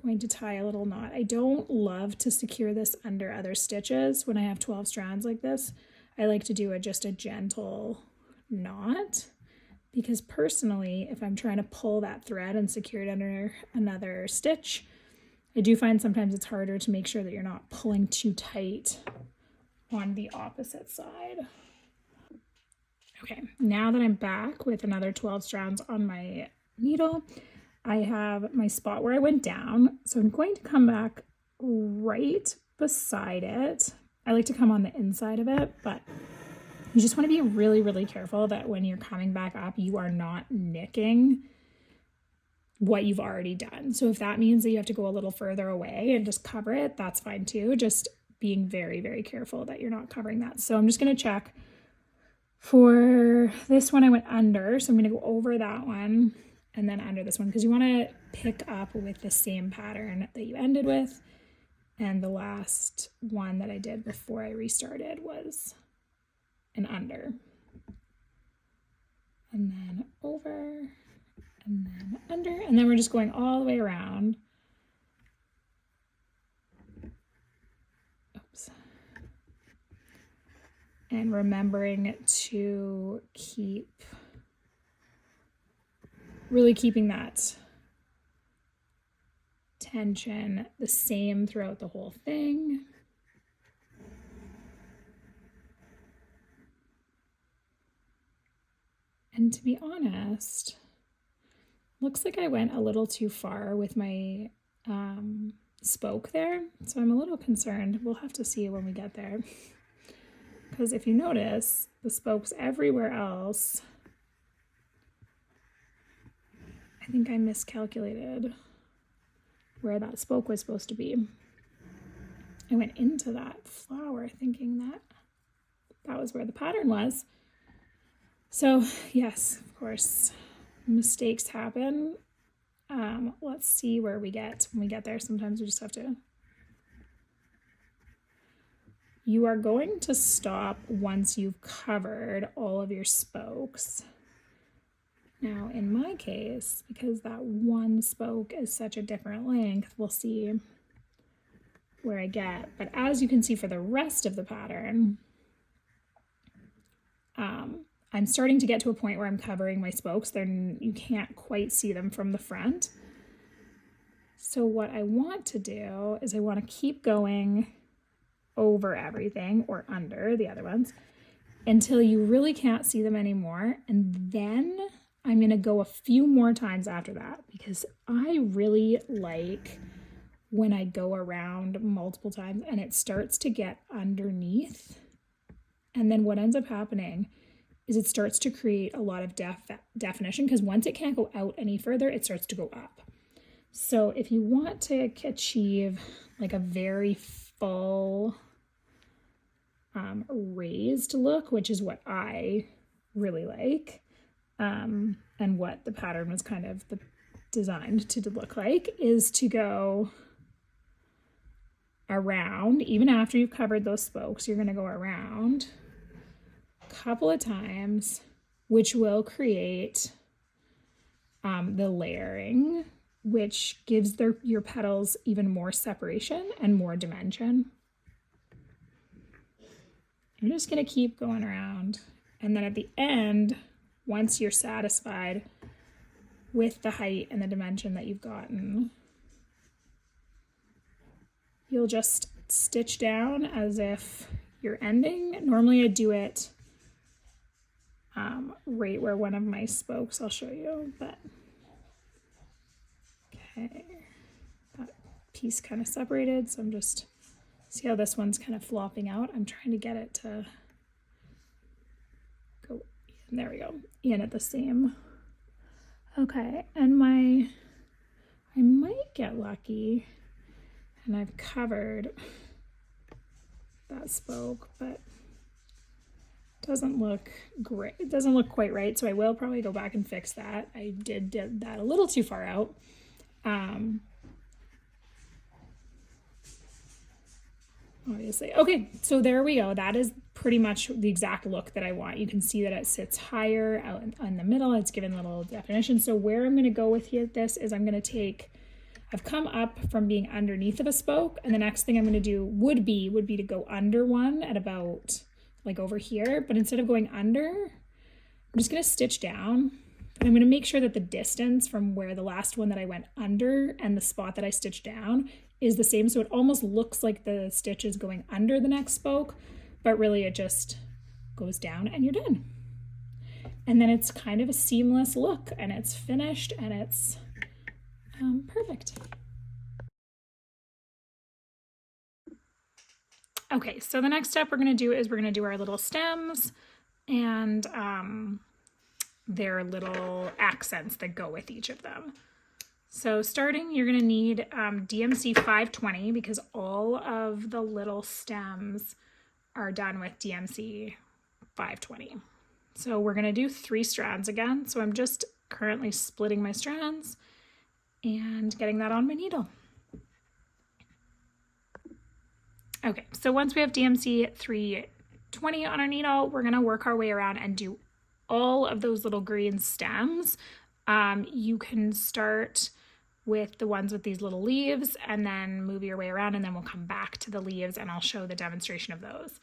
going to tie a little knot. I don't love to secure this under other stitches when I have 12 strands like this. I like to do just a gentle knot, because personally, if I'm trying to pull that thread and secure it under another stitch, I do find sometimes it's harder to make sure that you're not pulling too tight on the opposite side. Okay, now that I'm back with another 12 strands on my needle, I have my spot where I went down. So I'm going to come back right beside it. I like to come on the inside of it, but you just want to be really, really careful that when you're coming back up, you are not nicking what you've already done. So if that means that you have to go a little further away and just cover it, that's fine too. Just being very, very careful that you're not covering that. So I'm just going to check for this one. I went under, so I'm going to go over that one and then under this one, because you want to pick up with the same pattern that you ended with. And the last one that I did before I restarted was and under, and then over, and then under, and then we're just going all the way around. Oops. And remembering to really keeping that tension the same throughout the whole thing. And to be honest, looks like I went a little too far with my spoke there. So I'm a little concerned. We'll have to see when we get there. Because if you notice, the spokes everywhere else, I think I miscalculated where that spoke was supposed to be. I went into that flower thinking that that was where the pattern was. So yes, of course, mistakes happen. Let's see where we get when we get there. Sometimes we just have to. You are going to stop once you've covered all of your spokes. Now, in my case, because that one spoke is such a different length, we'll see where I get. But as you can see for the rest of the pattern, I'm starting to get to a point where I'm covering my spokes. You can't quite see them from the front. So what I want to do is I want to keep going over everything or under the other ones until you really can't see them anymore. And then I'm going to go a few more times after that because I really like when I go around multiple times and it starts to get underneath. And then what ends up happening is it starts to create a lot of definition because once it can't go out any further, it starts to go up. So if you want to achieve like a very full raised look, which is what I really like, and what the pattern was kind of designed to look like, is to go around. Even after you've covered those spokes, you're going to go around a couple of times, which will create the layering, which gives your petals even more separation and more dimension. I'm just going to keep going around. And then at the end, once you're satisfied with the height and the dimension that you've gotten, you'll just stitch down as if you're ending. Normally I do it right where one of my spokes, I'll show you, but okay, that piece kind of separated, so I'm just, see how this one's kind of flopping out? I'm trying to get it to go in, there we go, in at the seam. Okay, and I might get lucky and I've covered that spoke, but it doesn't look great. It doesn't look quite right, so I will probably go back and fix that. I did that a little too far out. Obviously. Okay, so there we go. That is pretty much the exact look that I want. You can see that it sits higher out in the middle. It's given a little definition. So where I'm going to go with this is I'm going to take, I've come up from being underneath of a spoke, and the next thing I'm going to do would be to go under one at about like over here, but instead of going under, I'm just going to stitch down. And I'm going to make sure that the distance from where the last one that I went under and the spot that I stitched down is the same. So it almost looks like the stitch is going under the next spoke, but really it just goes down and you're done. And then it's kind of a seamless look and it's finished and it's perfect. Okay, so the next step we're going to do is we're going to do our little stems and their little accents that go with each of them. So starting, you're going to need DMC 520 because all of the little stems are done with DMC 520. So we're going to do 3 strands again. So I'm just currently splitting my strands and getting that on my needle. Okay, so once we have DMC 320 on our needle, we're going to work our way around and do all of those little green stems. You can start with the ones with these little leaves and then move your way around, and then we'll come back to the leaves and I'll show the demonstration of those.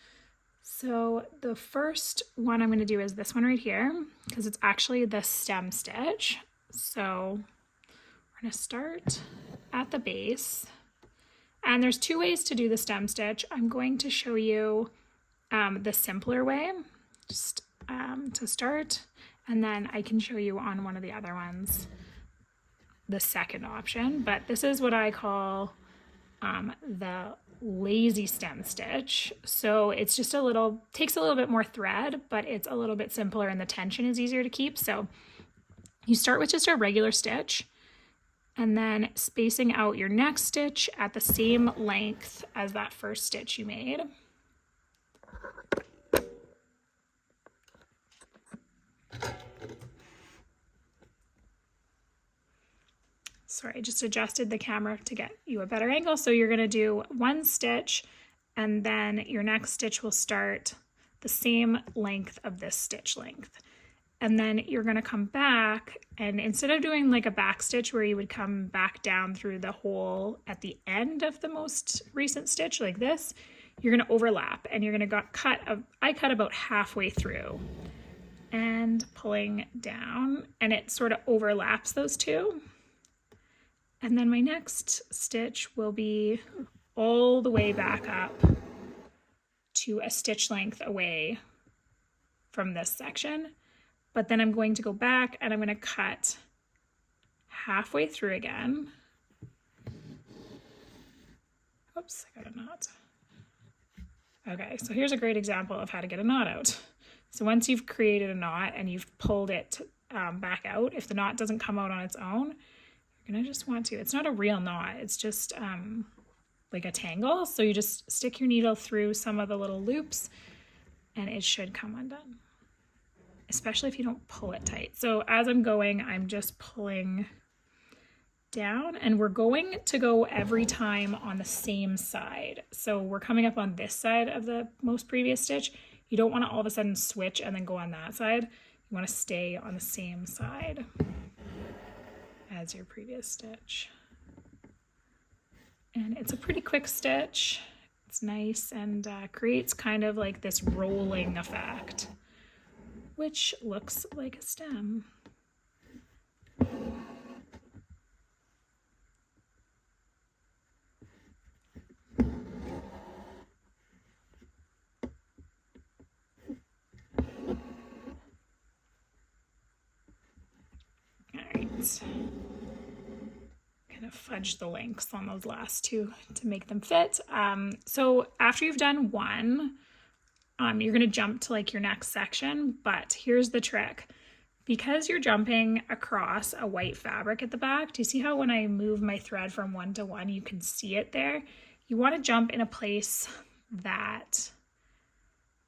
So the first one I'm going to do is this one right here because it's actually the stem stitch. So we're going to start at the base. And there's 2 ways to do the stem stitch. I'm going to show you the simpler way, just to start, and then I can show you on one of the other ones the second option. But this is what I call the lazy stem stitch. So it's just takes a little bit more thread, but it's a little bit simpler and the tension is easier to keep. So you start with just a regular stitch, and then spacing out your next stitch at the same length as that first stitch you made. Sorry, I just adjusted the camera to get you a better angle. So you're gonna do one stitch, and then your next stitch will start the same length of this stitch length. And then you're gonna come back, and instead of doing like a back stitch where you would come back down through the hole at the end of the most recent stitch like this, you're gonna overlap, and you're gonna I cut about halfway through and pulling down, and it sort of overlaps those two. And then my next stitch will be all the way back up to a stitch length away from this section. But then I'm going to go back and I'm going to cut halfway through again. Oops, I got a knot. Okay, so here's a great example of how to get a knot out. So once you've created a knot and you've pulled it back out, if the knot doesn't come out on its own, you're gonna just want to, it's not a real knot, it's just like a tangle. So you just stick your needle through some of the little loops and it should come undone, especially if you don't pull it tight. So as I'm going, I'm just pulling down, and we're going to go every time on the same side. So we're coming up on this side of the most previous stitch. You don't want to all of a sudden switch and then go on that side. You want to stay on the same side as your previous stitch. And it's a pretty quick stitch. It's nice and creates kind of like this rolling effect, which looks like a stem. Kind of fudge the lengths on those last two to make them fit. So after you've done one, you're going to jump to like your next section, but here's the trick. Because you're jumping across a white fabric at the back, do you see how when I move my thread from one to one, you can see it there? You want to jump in a place that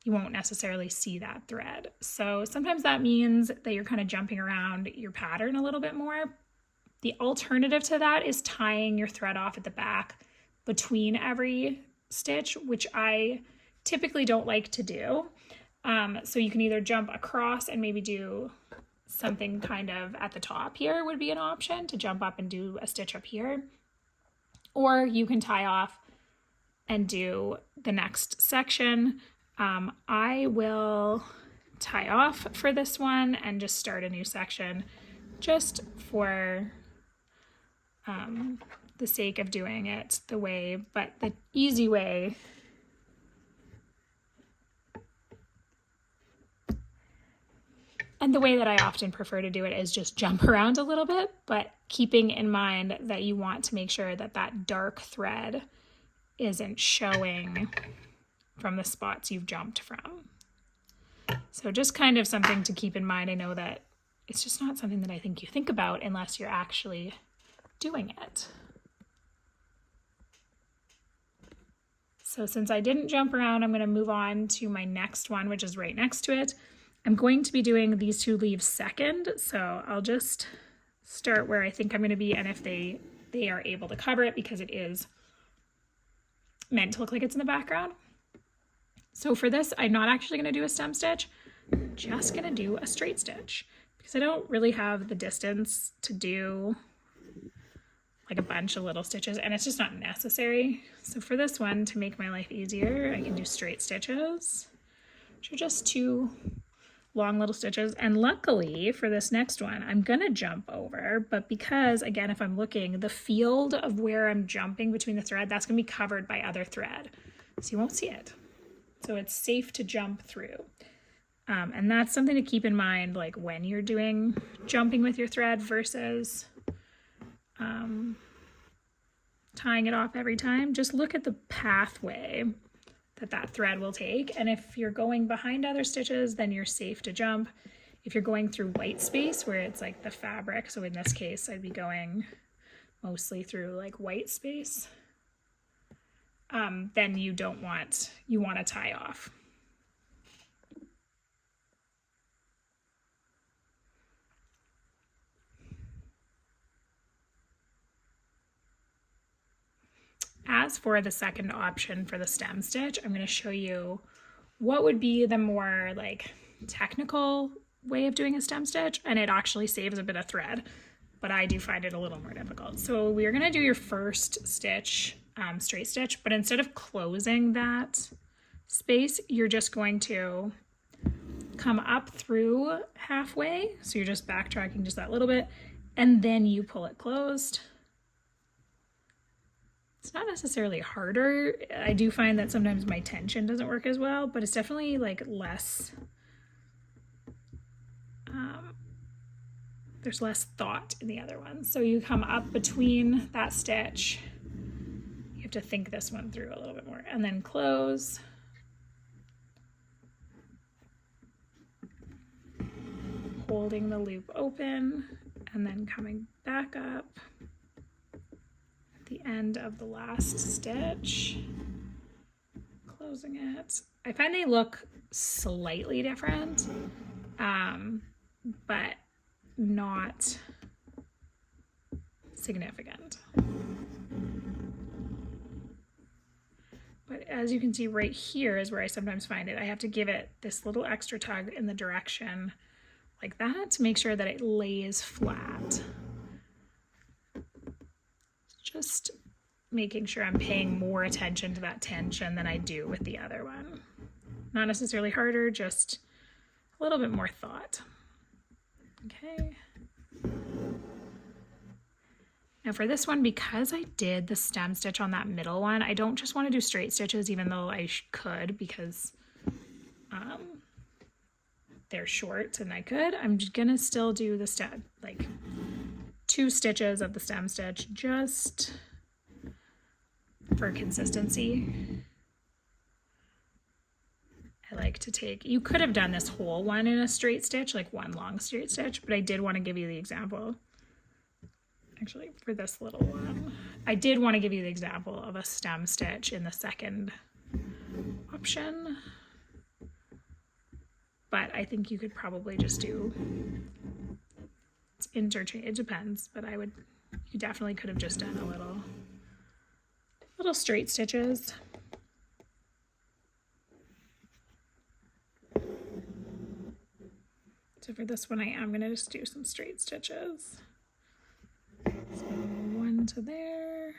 you won't necessarily see that thread. So sometimes that means that you're kind of jumping around your pattern a little bit more. The alternative to that is tying your thread off at the back between every stitch, which I typically don't like to do. So you can either jump across and maybe do something kind of at the top here would be an option to jump up and do a stitch up here. Or you can tie off and do the next section. I will tie off for this one and just start a new section just for the sake of doing it the way, but the easy way and the way that I often prefer to do it is just jump around a little bit, but keeping in mind that you want to make sure that that dark thread isn't showing from the spots you've jumped from. So just kind of something to keep in mind. I know that it's just not something that I think you think about unless you're actually doing it. So since I didn't jump around, I'm going to move on to my next one, which is right next to it. I'm going to be doing these two leaves second, so I'll just start where I think I'm going to be, and if they are able to cover it, because it is meant to look like it's in the background. So for this, I'm not actually going to do a stem stitch, I'm just going to do a straight stitch because I don't really have the distance to do like a bunch of little stitches, and it's just not necessary. So for this one, to make my life easier, I can do straight stitches, which are just two long little stitches. And luckily for this next one, I'm going to jump over, but because again, if I'm looking, the field of where I'm jumping between the thread, that's going to be covered by other thread, so you won't see it. So it's safe to jump through. And that's something to keep in mind, like when you're doing jumping with your thread versus tying it off every time. Just look at the pathway that thread will take. And if you're going behind other stitches, then you're safe to jump. If you're going through white space where it's like the fabric, so in this case, I'd be going mostly through like white space, then you want to tie off. As for the second option for the stem stitch, I'm going to show you what would be the more like technical way of doing a stem stitch, and it actually saves a bit of thread, but I do find it a little more difficult. So we're going to do your first stitch straight stitch, but instead of closing that space, you're just going to come up through halfway. So you're just backtracking just that little bit, and then you pull it closed. It's not necessarily harder. I do find that sometimes my tension doesn't work as well, but it's definitely like less, there's less thought in the other one. So you come up between that stitch. You have to think this one through a little bit more, and then close. Holding the loop open and then coming back up at the end of the last stitch, closing it. I find they look slightly different, but not significant. But as you can see right here is where I sometimes find it. I have to give it this little extra tug in the direction like that to make sure that it lays flat. Just making sure I'm paying more attention to that tension than I do with the other one. Not necessarily harder, just a little bit more thought. Okay. Now for this one, because I did the stem stitch on that middle one, I don't just want to do straight stitches, even though I could, because they're short and I could. I'm just gonna still do the stem, like 2 stitches of the stem stitch, just for consistency. I like to take, you could have done this whole one in a straight stitch, like one long straight stitch, but I did want to give you the example. Actually, for this little one, I did want to give you the example of a stem stitch in the second option, but I think you could probably just do, it's interchange, it depends, but you definitely could have just done a little straight stitches. So for this one, I am gonna just do some straight stitches. So 1 to there.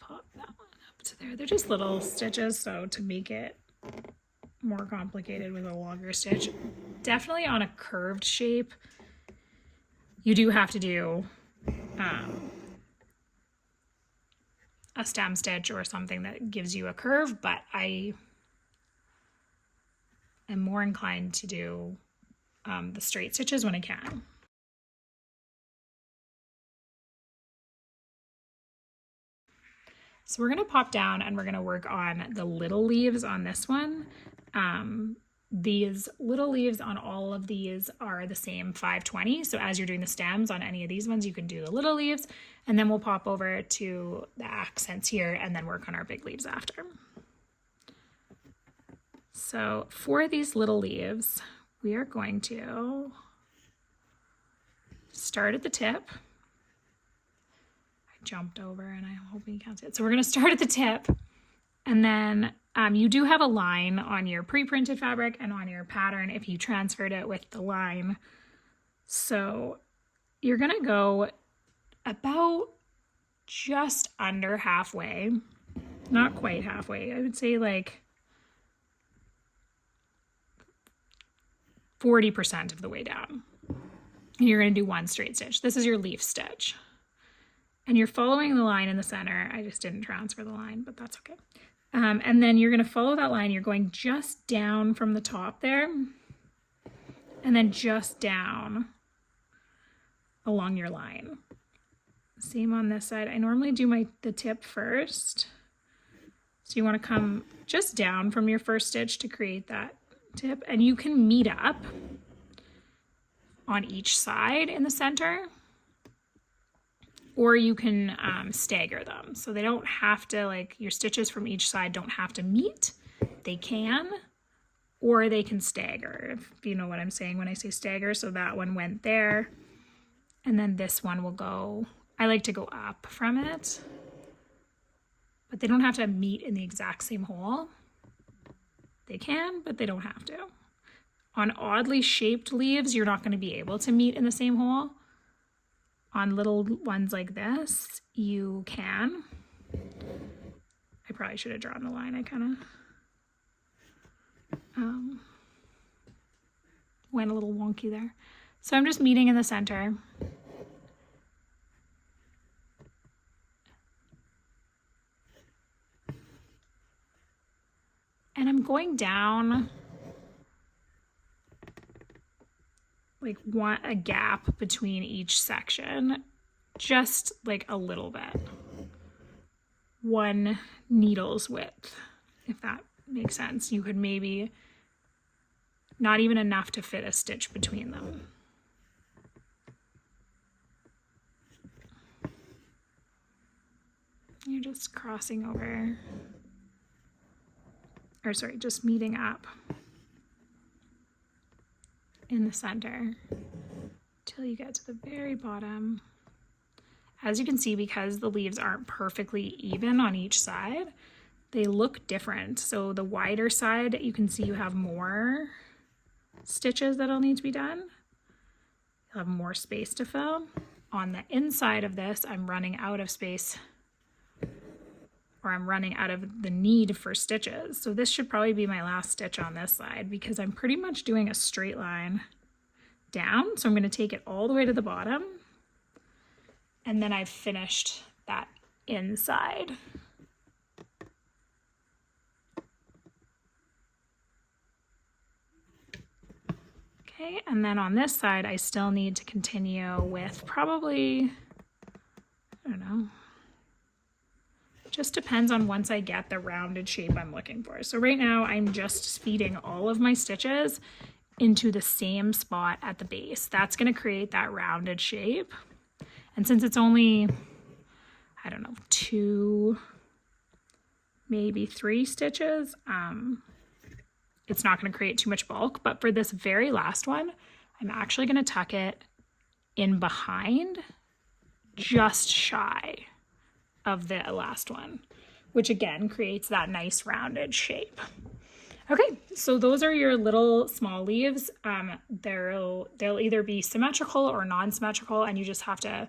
Pop that one up to there. They're just little stitches, so to make it more complicated with a longer stitch, definitely on a curved shape, you do have to do a stem stitch or something that gives you a curve, but I am more inclined to do the straight stitches when I can. So we're gonna pop down and we're gonna work on the little leaves on this one. These little leaves on all of these are the same 520. So as you're doing the stems on any of these ones, you can do the little leaves, and then we'll pop over to the accents here and then work on our big leaves after. So for these little leaves, we are going to start at the tip. I jumped over and I'm hoping you can't see it. So we're going to start at the tip, and then you do have a line on your pre-printed fabric and on your pattern if you transferred it with the line. So you're going to go about just under halfway, not quite halfway. I would say like 40% of the way down. And you're going to do 1 straight stitch. This is your leaf stitch. And you're following the line in the center. I just didn't transfer the line, but that's okay. And then you're going to follow that line. You're going just down from the top there, and then just down along your line. Same on this side. I normally do the tip first. So you want to come just down from your first stitch to create that tip, and you can meet up on each side in the center, or you can stagger them. So they don't have to, like, your stitches from each side don't have to meet. They can, or they can stagger, if you know what I'm saying when I say stagger. So that one went there, and then this one will go, I like to go up from it, but they don't have to meet in the exact same hole. They can, but they don't have to. On oddly shaped leaves, you're not going to be able to meet in the same hole. On little ones like this, you can. I probably should have drawn the line. I kind of went a little wonky there. So I'm just meeting in the center. And I'm going down, like, want a gap between each section, just like a little bit. 1 needle's width, if that makes sense. You could maybe, not even enough to fit a stitch between them. You're just crossing over, or sorry, just meeting up in the center till you get to the very bottom. As you can see, because the leaves aren't perfectly even on each side, they look different. So the wider side, you can see you have more stitches that'll need to be done. You'll have more space to fill. On the inside of this, I'm running out of space, or I'm running out of the need for stitches. So this should probably be my last stitch on this side, because I'm pretty much doing a straight line down. So I'm going to take it all the way to the bottom, and then I've finished that inside. Okay, and then on this side, I still need to continue with probably, I don't know, just depends on once I get the rounded shape I'm looking for. So right now I'm just feeding all of my stitches into the same spot at the base. That's going to create that rounded shape. And since it's only, I don't know, 2, maybe 3 stitches, it's not going to create too much bulk. But for this very last one, I'm actually going to tuck it in behind, just shy of the last one, which again creates that nice rounded shape. Okay, so those are your little small leaves. They'll either be symmetrical or non-symmetrical, and you just have to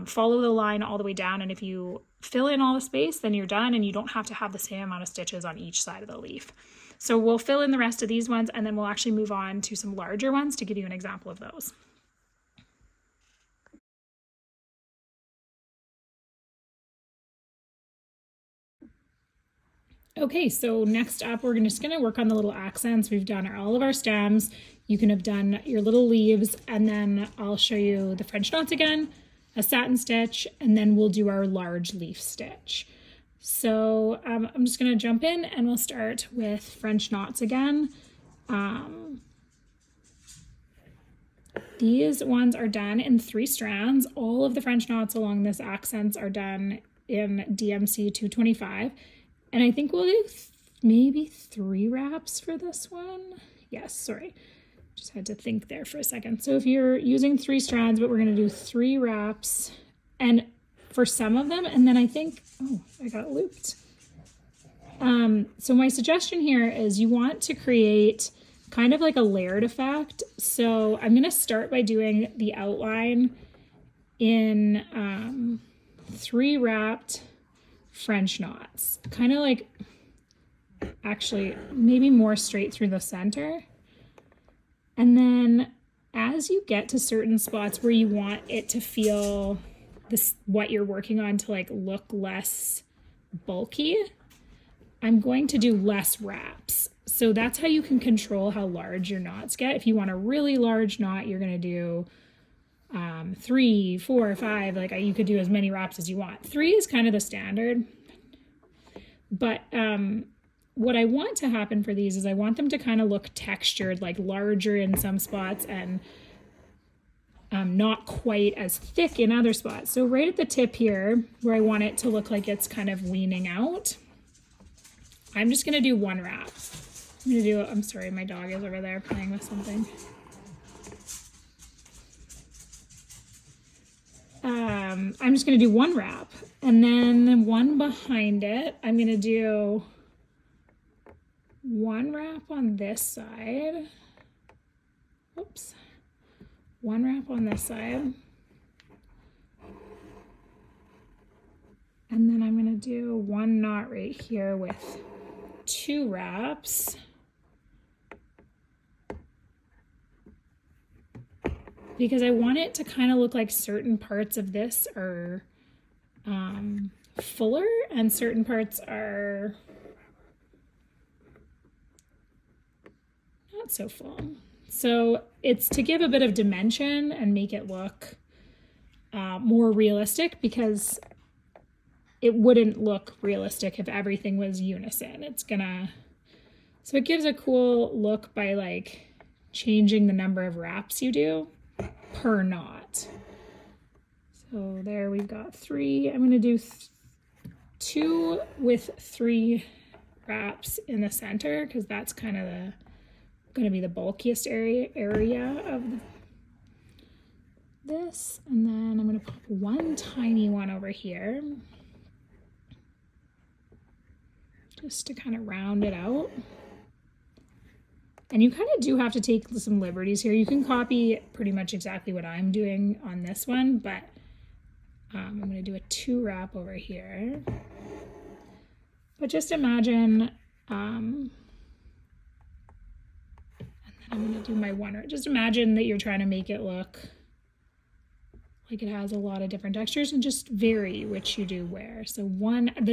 follow the line all the way down. And if you fill in all the space, then you're done, and you don't have to have the same amount of stitches on each side of the leaf. So we'll fill in the rest of these ones, and then we'll actually move on to some larger ones to give you an example of those. Okay, so next up, we're just gonna work on the little accents. We've done all of our stems. You can have done your little leaves, and then I'll show you the French knots again, a satin stitch, and then we'll do our large leaf stitch. So I'm just gonna jump in, and we'll start with French knots again. These ones are done in 3 strands. All of the French knots along this accents are done in DMC 225. And I think we'll do maybe 3 wraps for this one. Yes, sorry. Just had to think there for a second. So if you're using 3 strands, but we're going to do 3 wraps, and for some of them, and then I think, oh, I got looped. So my suggestion here is you want to create kind of like a layered effect. So I'm going to start by doing the outline in 3 wrapped French knots, kind of like, actually maybe more straight through the center. And then as you get to certain spots where you want it to feel this, what you're working on to like look less bulky, I'm going to do less wraps. So that's how you can control how large your knots get. If you want a really large knot, you're going to do 3, 4, 5, like you could do as many wraps as you want. 3 is kind of the standard. But what I want to happen for these is I want them to kind of look textured, like larger in some spots and not quite as thick in other spots. So right at the tip here, where I want it to look like it's kind of leaning out, I'm just gonna do one wrap. I'm sorry, my dog is over there playing with something. I'm just gonna do one wrap, and then one behind it. I'm gonna do one wrap on this side. Whoops. One wrap on this side. And then I'm gonna do one knot right here with two wraps. Because I want it to kind of look like certain parts of this are fuller and certain parts are not so full. So it's to give a bit of dimension and make it look more realistic, because it wouldn't look realistic if everything was unison. So it gives a cool look by like changing the number of wraps you do per knot. So there we've got 3. I'm going to do 2 with 3 wraps in the center, because that's kind of going to be the bulkiest area of this. And then I'm going to pop one tiny one over here just to kind of round it out. And you kind of do have to take some liberties here. You can copy pretty much exactly what I'm doing on this one, but I'm going to do a 2 wrap over here. But just imagine, and then I'm going to do my 1 wrap. Just imagine that you're trying to make it look like it has a lot of different textures, and just vary which you do where. So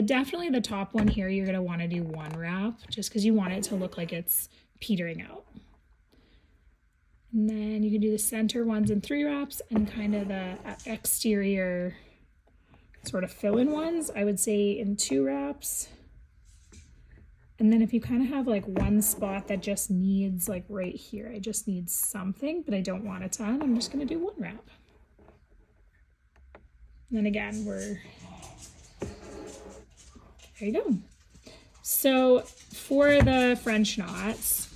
definitely the top one here, you're going to want to do 1 wrap, just because you want it to look like it's petering out. And then you can do the center ones in 3 wraps, and kind of the exterior sort of fill-in ones, I would say in 2 wraps. And then if you kind of have like one spot that just needs, like right here, I just need something, but I don't want a ton, I'm just going to do 1 wrap. And then again, there you go. So for the French knots,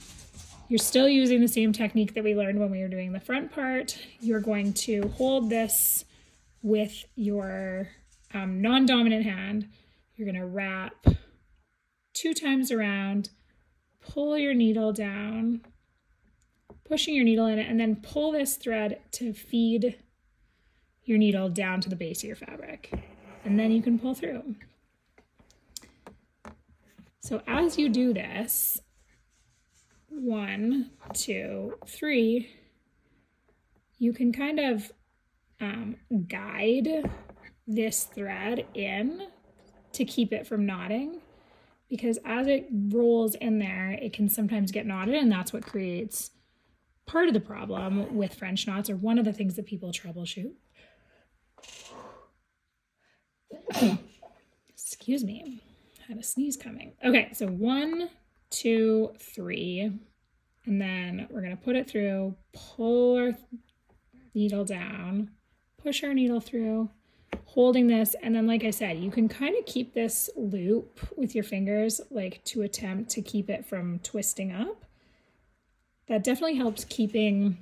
you're still using the same technique that we learned when we were doing the front part. You're going to hold this with your non-dominant hand. You're going to wrap 2 times around, pull your needle down, pushing your needle in it, and then pull this thread to feed your needle down to the base of your fabric. And then you can pull through. So as you do this, 1, 2, 3, you can kind of guide this thread in to keep it from knotting, because as it rolls in there, it can sometimes get knotted, and that's what creates part of the problem with French knots, or one of the things that people troubleshoot. Excuse me, I had a sneeze coming. Okay, so 1, 2, 3, and then we're gonna put it through, pull our needle down, push our needle through, holding this, and then like I said, you can kind of keep this loop with your fingers, like to attempt to keep it from twisting up. That definitely helps keeping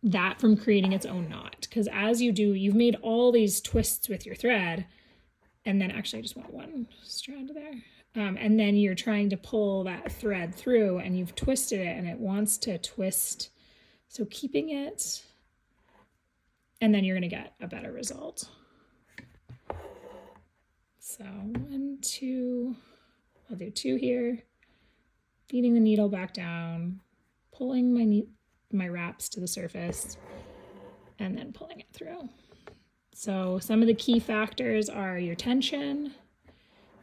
that from creating its own knot, because as you do, you've made all these twists with your thread, and then actually I just want one strand there. And then you're trying to pull that thread through, and you've twisted it and it wants to twist. So keeping it, and then you're going to get a better result. So 1, 2, I'll do 2 here, feeding the needle back down, pulling my wraps to the surface, and then pulling it through. So some of the key factors are your tension.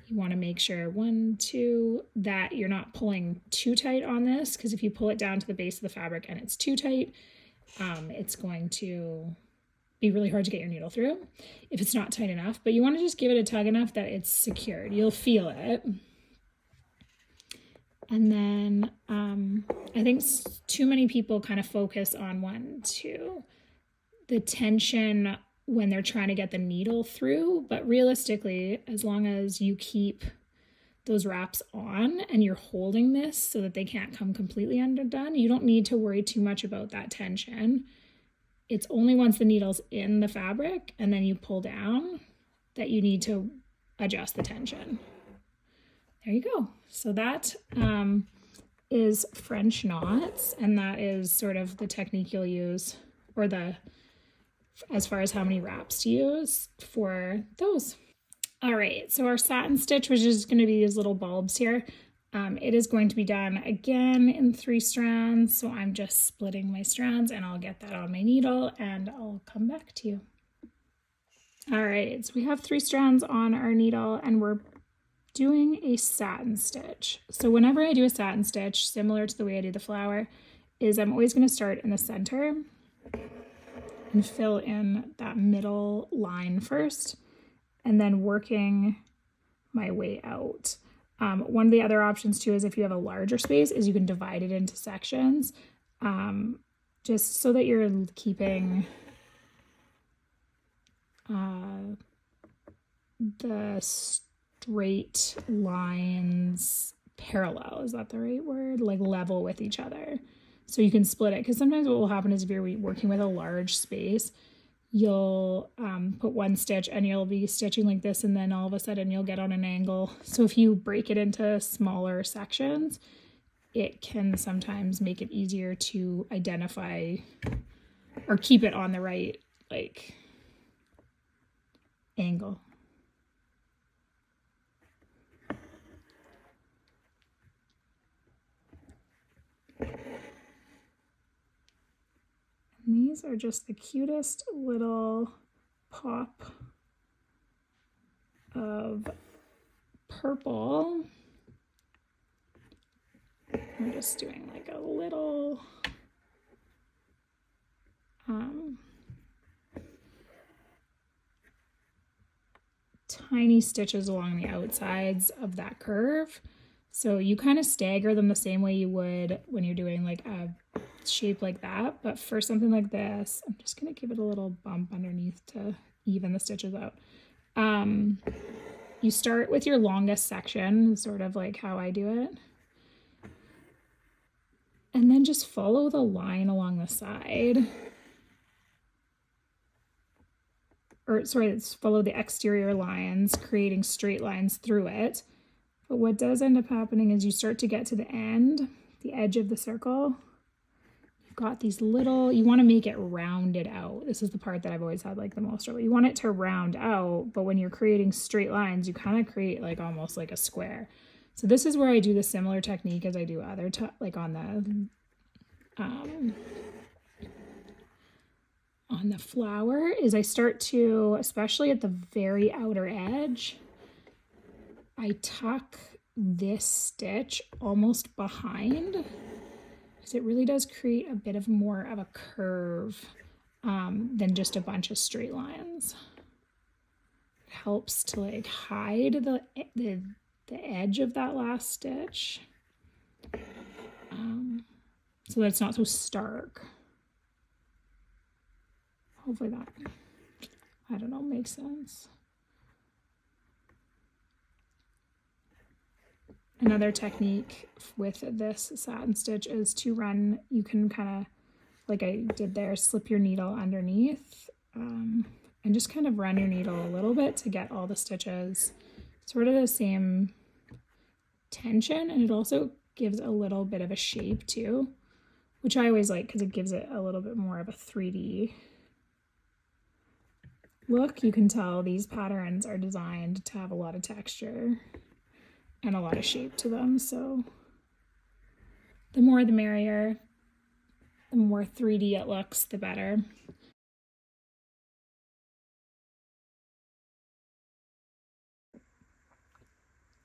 You want to make sure 1, 2, that you're not pulling too tight on this, because if you pull it down to the base of the fabric and it's too tight, it's going to be really hard to get your needle through if it's not tight enough. But you want to just give it a tug enough that it's secured. You'll feel it. And then I think too many people kind of focus on 1, 2, the tension when they're trying to get the needle through, but realistically, as long as you keep those wraps on and you're holding this so that they can't come completely undone, you don't need to worry too much about that tension. It's only once the needle's in the fabric and then you pull down that you need to adjust the tension. There you go. So that is French knots, and that is sort of the technique you'll use, or as far as how many wraps to use for those. All right, so our satin stitch, which is going to be these little bulbs here, it is going to be done again in 3 strands. So I'm just splitting my strands and I'll get that on my needle and I'll come back to you. All right, so we have 3 strands on our needle and we're doing a satin stitch. So whenever I do a satin stitch, similar to the way I do the flower, is I'm always going to start in the center and fill in that middle line first, and then working my way out. One of the other options too is if you have a larger space is you can divide it into sections, just so that you're keeping the straight lines parallel. Is that the right word? Like level with each other. So you can split it, because sometimes what will happen is if you're working with a large space, you'll put one stitch and you'll be stitching like this, and then all of a sudden you'll get on an angle. So if you break it into smaller sections, it can sometimes make it easier to identify or keep it on the right like angle. And these are just the cutest little pop of purple. I'm just doing like a little tiny stitches along the outsides of that curve. So you kind of stagger them the same way you would when you're doing like a shape like that. But for something like this, I'm just going to give it a little bump underneath to even the stitches out. You start with your longest section, sort of like how I do it. And then just follow the line along the side. Or sorry, follow the exterior lines, creating straight lines through it. But what does end up happening is you start to get to the end, the edge of the circle. You've got these little, you want to make it rounded out. This is the part that I've always had like the most trouble. You want it to round out, but when you're creating straight lines, you kind of create like almost like a square. So this is where I do the similar technique as I do other, like on the flower, is I start to, especially at the very outer edge, I tuck this stitch almost behind, because it really does create a bit of more of a curve than just a bunch of straight lines. It helps to like hide the edge of that last stitch, so that it's not so stark. Hopefully that, I don't know, makes sense. Another technique with this satin stitch is to run, you can kind of, like I did there, slip your needle underneath and just kind of run your needle a little bit to get all the stitches sort of the same tension, and it also gives a little bit of a shape too, which I always like because it gives it a little bit more of a 3D look. You can tell these patterns are designed to have a lot of texture and a lot of shape to them, so the more the merrier. The more 3D it looks, the better.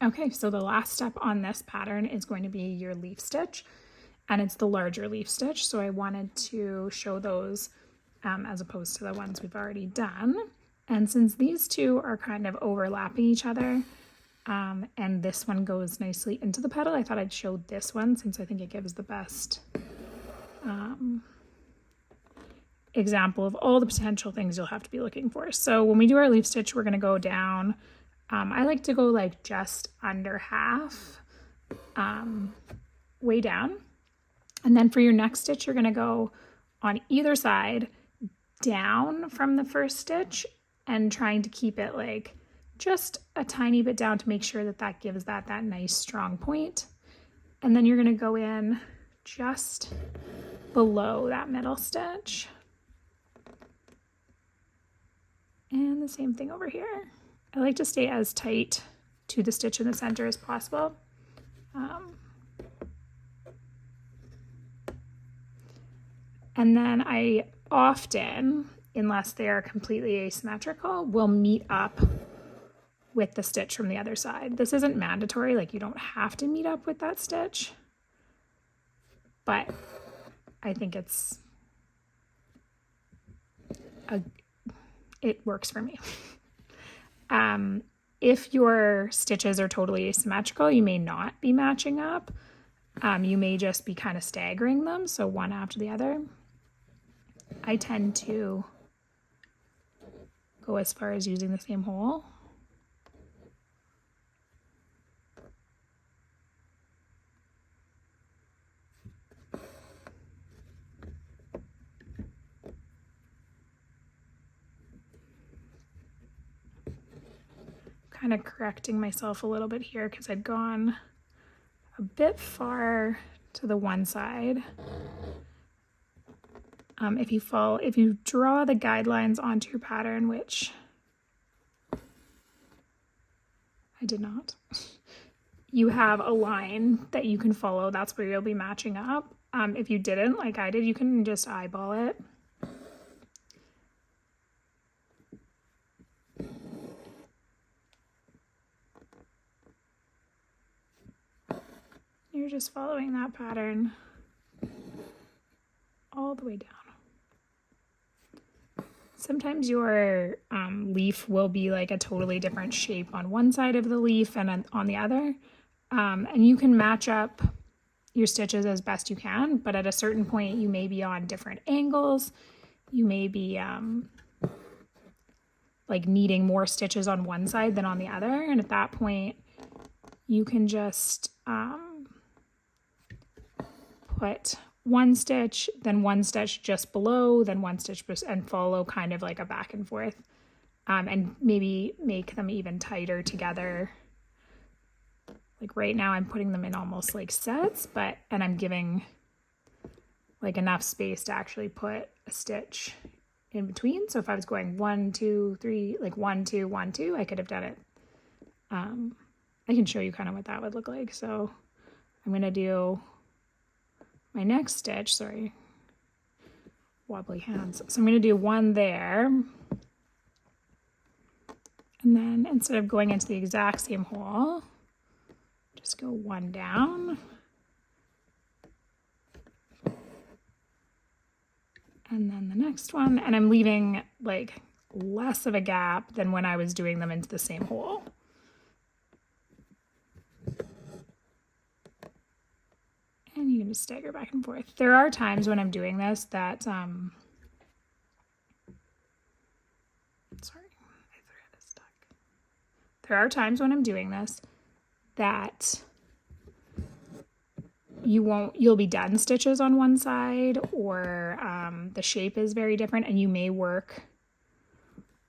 Okay, so the last step on this pattern is going to be your leaf stitch, and it's the larger leaf stitch, so I wanted to show those as opposed to the ones we've already done. And since these two are kind of overlapping each other, and this one goes nicely into the petal, I thought I'd show this one since I think it gives the best example of all the potential things you'll have to be looking for. So when we do our leaf stitch, we're going to go down. I like to go like just under half, way down. And then for your next stitch, you're going to go on either side down from the first stitch and trying to keep it like just a tiny bit down to make sure that that gives that nice strong point. And then you're going to go in just below that middle stitch. And the same thing over here. I like to stay as tight to the stitch in the center as possible. And then I often, unless they are completely asymmetrical, will meet up with the stitch from the other side. This isn't mandatory, like you don't have to meet up with that stitch, but I think it works for me. If your stitches are totally asymmetrical, you may not be matching up. You may just be kind of staggering them, so one after the other. I tend to go as far as using the same hole. Kind of correcting myself a little bit here because I'd gone a bit far to the one side. If you draw the guidelines onto your pattern, which I did not, you have a line that you can follow. That's where you'll be matching up. If you didn't, like I did, you can just eyeball it. You're just following that pattern all the way down. Sometimes your leaf will be like a totally different shape on one side of the leaf and on the other. And you can match up your stitches as best you can, but at a certain point you may be on different angles. You may be like needing more stitches on one side than on the other. And at that point you can just put one stitch, then one stitch just below, then one stitch, and follow kind of like a back and forth, and maybe make them even tighter together. Like right now I'm putting them in almost like sets, and I'm giving like enough space to actually put a stitch in between. So if I was going 1, 2, 3, like 1, 2, 1, 2, I could have done it. I can show you kind of what that would look like. So I'm going to do my next stitch, sorry, wobbly hands. So I'm going to do one there. And then instead of going into the exact same hole, just go one down. And then the next one, and I'm leaving like less of a gap than when I was doing them into the same hole. And you can just stagger back and forth. There are times when I'm doing this that, sorry, my thread is stuck. There are times when I'm doing this that you'll be done stitches on one side, or the shape is very different and you may work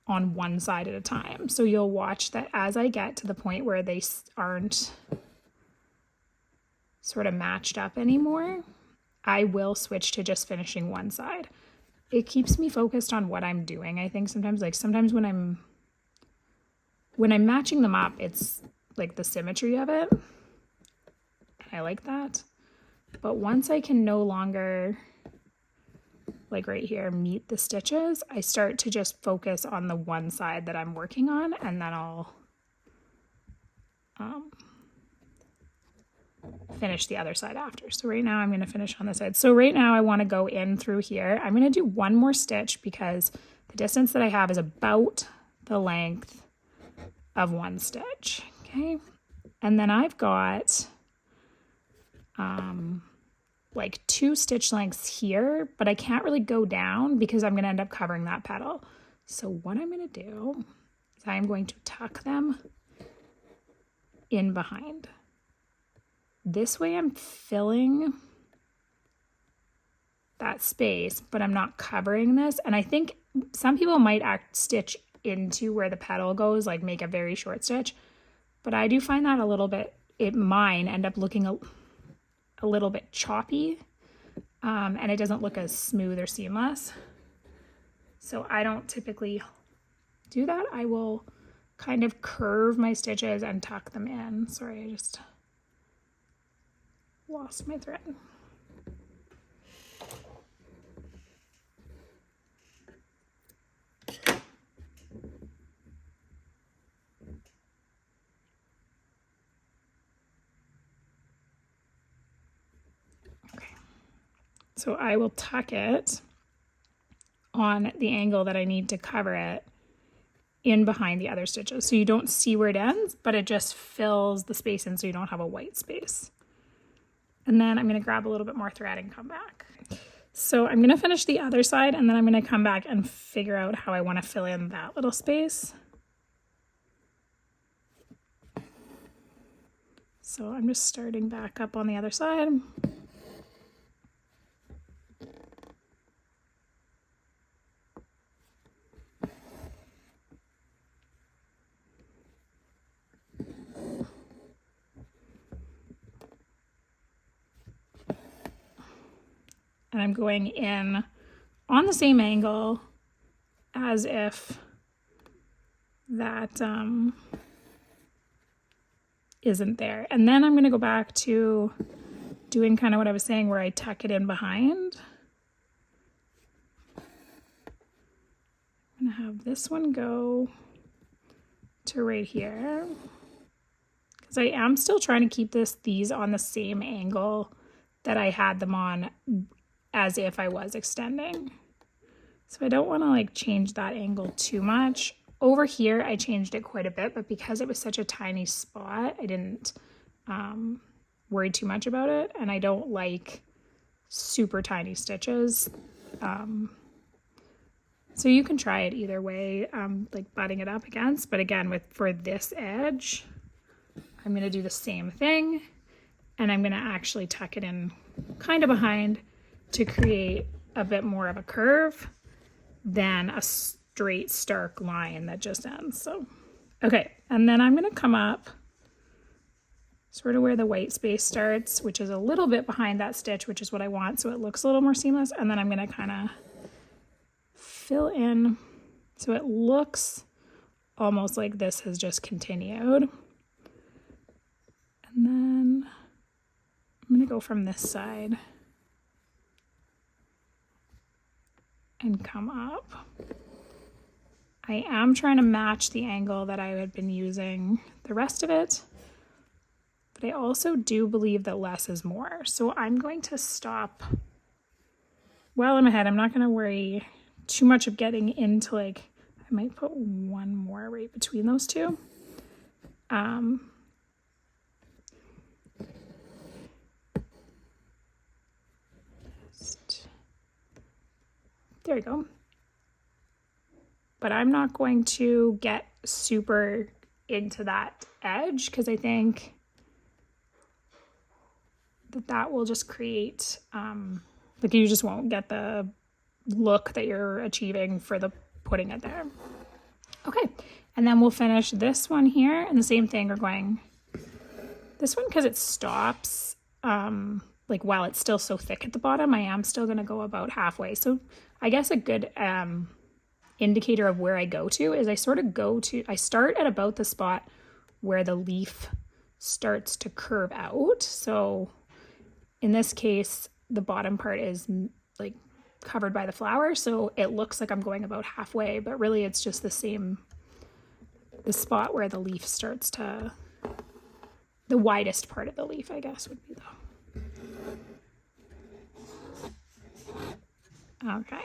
on one side at a time. So you'll watch that as I get to the point where they aren't sort of matched up anymore, I will switch to just finishing one side. It keeps me focused on what I'm doing. I think sometimes when I'm matching them up, it's like the symmetry of it. I like that. But once I can no longer, like right here, meet the stitches, I start to just focus on the one side that I'm working on, and then I'll finish the other side after. So right now I'm going to finish on this side. So right now I want to go in through here. I'm going to do one more stitch because the distance that I have is about the length of one stitch. Okay. And then I've got like 2 stitch lengths here, but I can't really go down because I'm going to end up covering that petal. So what I'm going to do is I'm going to tuck them in behind. This way I'm filling that space, but I'm not covering this. And I think some people might stitch into where the petal goes, like make a very short stitch, but I do find that a little bit, mine end up looking a little bit choppy, and it doesn't look as smooth or seamless. So I don't typically do that. I will kind of curve my stitches and tuck them in. Sorry, I just lost my thread. Okay, so I will tuck it on the angle that I need to cover it in behind the other stitches. So you don't see where it ends, but it just fills the space in so you don't have a white space. And then I'm going to grab a little bit more thread and come back. So I'm going to finish the other side and then I'm going to come back and figure out how I want to fill in that little space. So I'm just starting back up on the other side. And I'm going in on the same angle as if that isn't there. And then I'm going to go back to doing kind of what I was saying where I tuck it in behind. I'm going to have this one go to right here because I am still trying to keep these on the same angle that I had them on as if I was extending. So I don't want to like change that angle too much. Over here, I changed it quite a bit, but because it was such a tiny spot, I didn't worry too much about it. And I don't like super tiny stitches. So you can try it either way, like butting it up against. But again, for this edge, I'm going to do the same thing. And I'm going to actually tuck it in kind of behind to create a bit more of a curve than a straight stark line that just ends. So, okay. And then I'm going to come up sort of where the white space starts, which is a little bit behind that stitch, which is what I want. So it looks a little more seamless. And then I'm going to kind of fill in so it looks almost like this has just continued. And then I'm going to go from this side and come up. I am trying to match the angle that I had been using the rest of it, but I also do believe that less is more. So I'm going to stop well in my head. I'm not going to worry too much of getting into like, I might put one more right between those two. There we go. But I'm not going to get super into that edge because I think that will just create, like you just won't get the look that you're achieving for the putting it there. Okay, and then we'll finish this one here and the same thing. We're going this one because it stops like while it's still so thick at the bottom. I am still going to go about halfway. So I guess a good indicator of where I go to is I start at about the spot where the leaf starts to curve out. So in this case, the bottom part is like covered by the flower. So it looks like I'm going about halfway, but really it's just the spot where the leaf starts to, the widest part of the leaf, I guess would be the. Okay.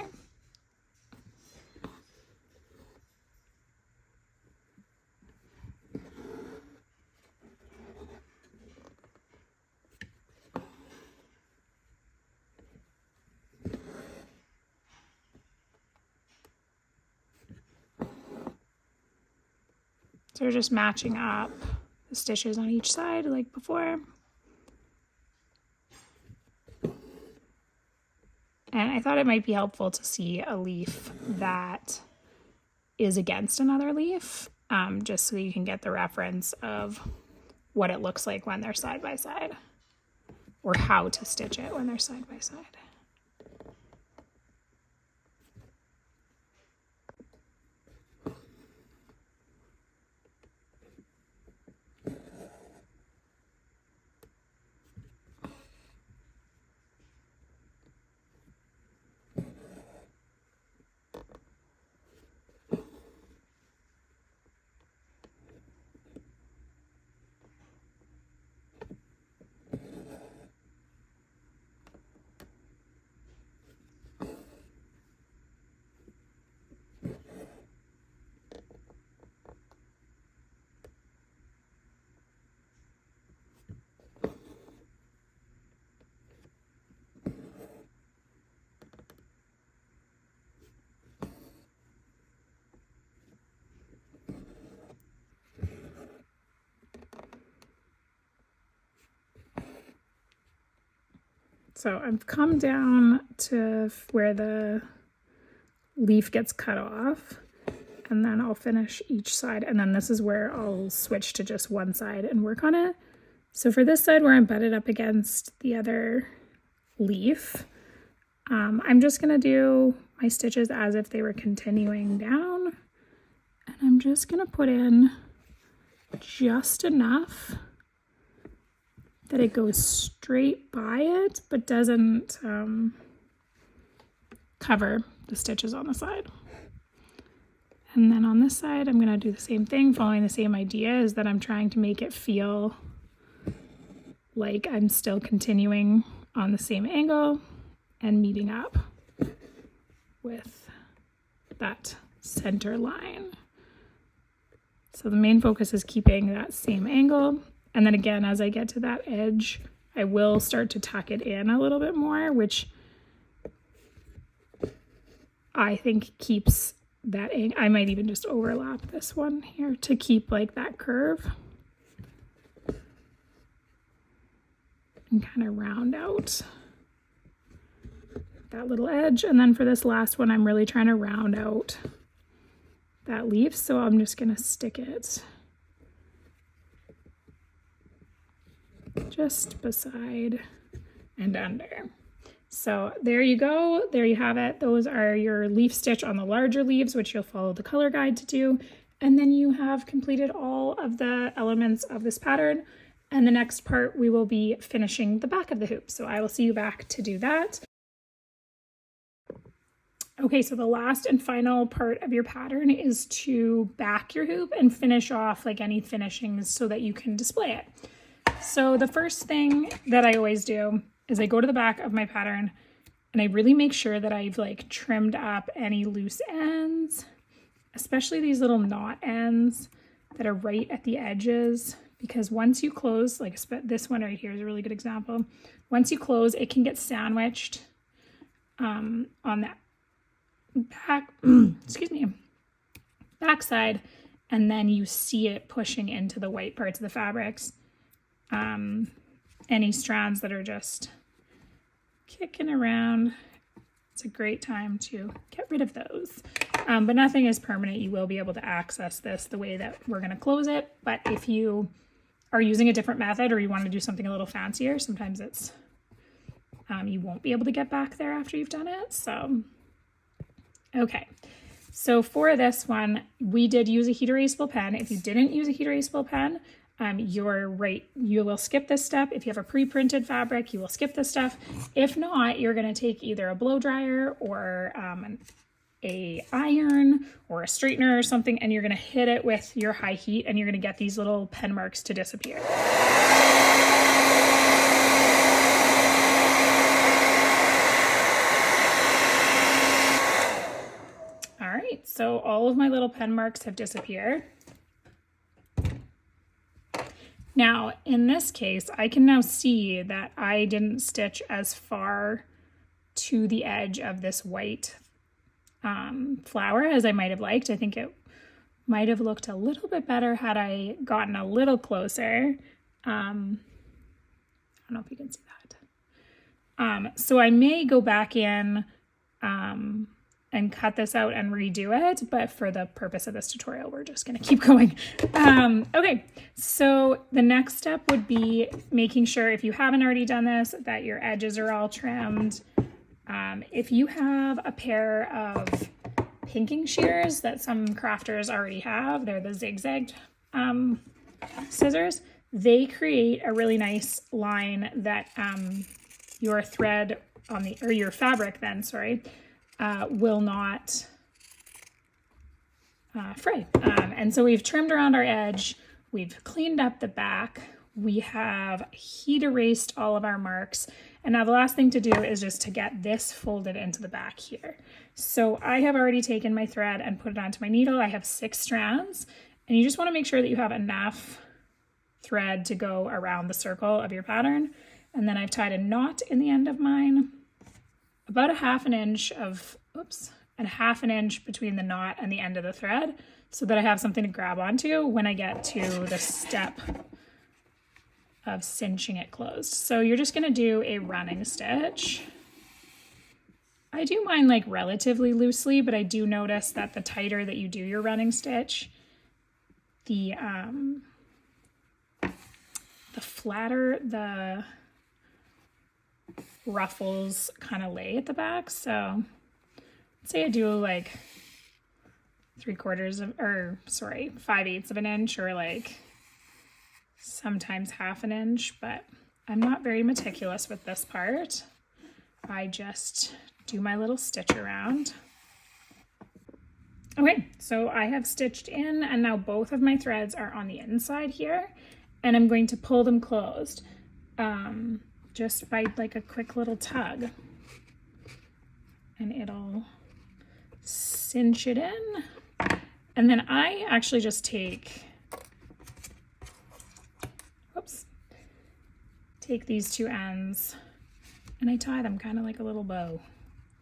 So we're just matching up the stitches on each side like before. And I thought it might be helpful to see a leaf that is against another leaf, just so you can get the reference of what it looks like when they're side by side, or how to stitch it when they're side by side. So I've come down to where the leaf gets cut off, and then I'll finish each side, and then this is where I'll switch to just one side and work on it. So for this side where I'm butted up against the other leaf, I'm just gonna do my stitches as if they were continuing down, and I'm just gonna put in just enough that it goes straight by it, but doesn't cover the stitches on the side. And then on this side, I'm gonna do the same thing, following the same idea, is that I'm trying to make it feel like I'm still continuing on the same angle and meeting up with that center line. So the main focus is keeping that same angle. And then again, as I get to that edge, I will start to tuck it in a little bit more, which I think keeps that angle. I might even just overlap this one here to keep like that curve and kind of round out that little edge. And then for this last one, I'm really trying to round out that leaf. So I'm just gonna stick it just beside and under. So there you go. There you have it. Those are your leaf stitch on the larger leaves, which you'll follow the color guide to do. And then you have completed all of the elements of this pattern. And the next part, we will be finishing the back of the hoop. So I will see you back to do that. Okay, so the last and final part of your pattern is to back your hoop and finish off like any finishings so that you can display it. So the first thing that I always do is I go to the back of my pattern and I really make sure that I've like trimmed up any loose ends, especially these little knot ends that are right at the edges, because once you close, like this one right here is a really good example. Once you close, it can get sandwiched on that back, excuse me, back side, and then you see it pushing into the white parts of the fabrics. Any strands that are just kicking around, it's a great time to get rid of those. But nothing is permanent. You will be able to access this the way that we're going to close it. But if you are using a different method or you want to do something a little fancier, sometimes it's you won't be able to get back there after you've done it. So, okay. So for this one, we did use a heat erasable pen. If you didn't use a heat erasable pen, you're right. You will skip this step. If you have a pre-printed fabric, you will skip this stuff. If not, you're going to take either a blow dryer or a iron or a straightener or something, and you're going to hit it with your high heat, and you're going to get these little pen marks to disappear. All right, so all of my little pen marks have disappeared. Now, in this case, I can now see that I didn't stitch as far to the edge of this white flower as I might have liked. I think it might have looked a little bit better had I gotten a little closer. I don't know if you can see that. So I may go back in and cut this out and redo it, but for the purpose of this tutorial, we're just gonna keep going. Okay, so the next step would be making sure, if you haven't already done this, that your edges are all trimmed. If you have a pair of pinking shears that some crafters already have, they're the zigzag scissors, they create a really nice line that your thread on the, or your fabric then, sorry, will not fray. And so we've trimmed around our edge, we've cleaned up the back, we have heat erased all of our marks, and now the last thing to do is just to get this folded into the back here. So I have already taken my thread and put it onto my needle. I have 6 strands, and you just want to make sure that you have enough thread to go around the circle of your pattern. And then I've tied a knot in the end of mine, about a ½ inch of, and ½ inch between the knot and the end of the thread, so that I have something to grab onto when I get to the step of cinching it closed. So you're just gonna do a running stitch. I do mine like relatively loosely, but I do notice that the tighter that you do your running stitch, the flatter the ruffles kind of lay at the back. So let's say I do like 5/8 of an inch, or like sometimes ½ an inch, but I'm not very meticulous with this part. I just do my little stitch around. Okay, so I have stitched in, and now both of my threads are on the inside here, and I'm going to pull them closed just by like a quick little tug, and it'll cinch it in. And then I actually just take these 2 ends and I tie them kind of like a little bow,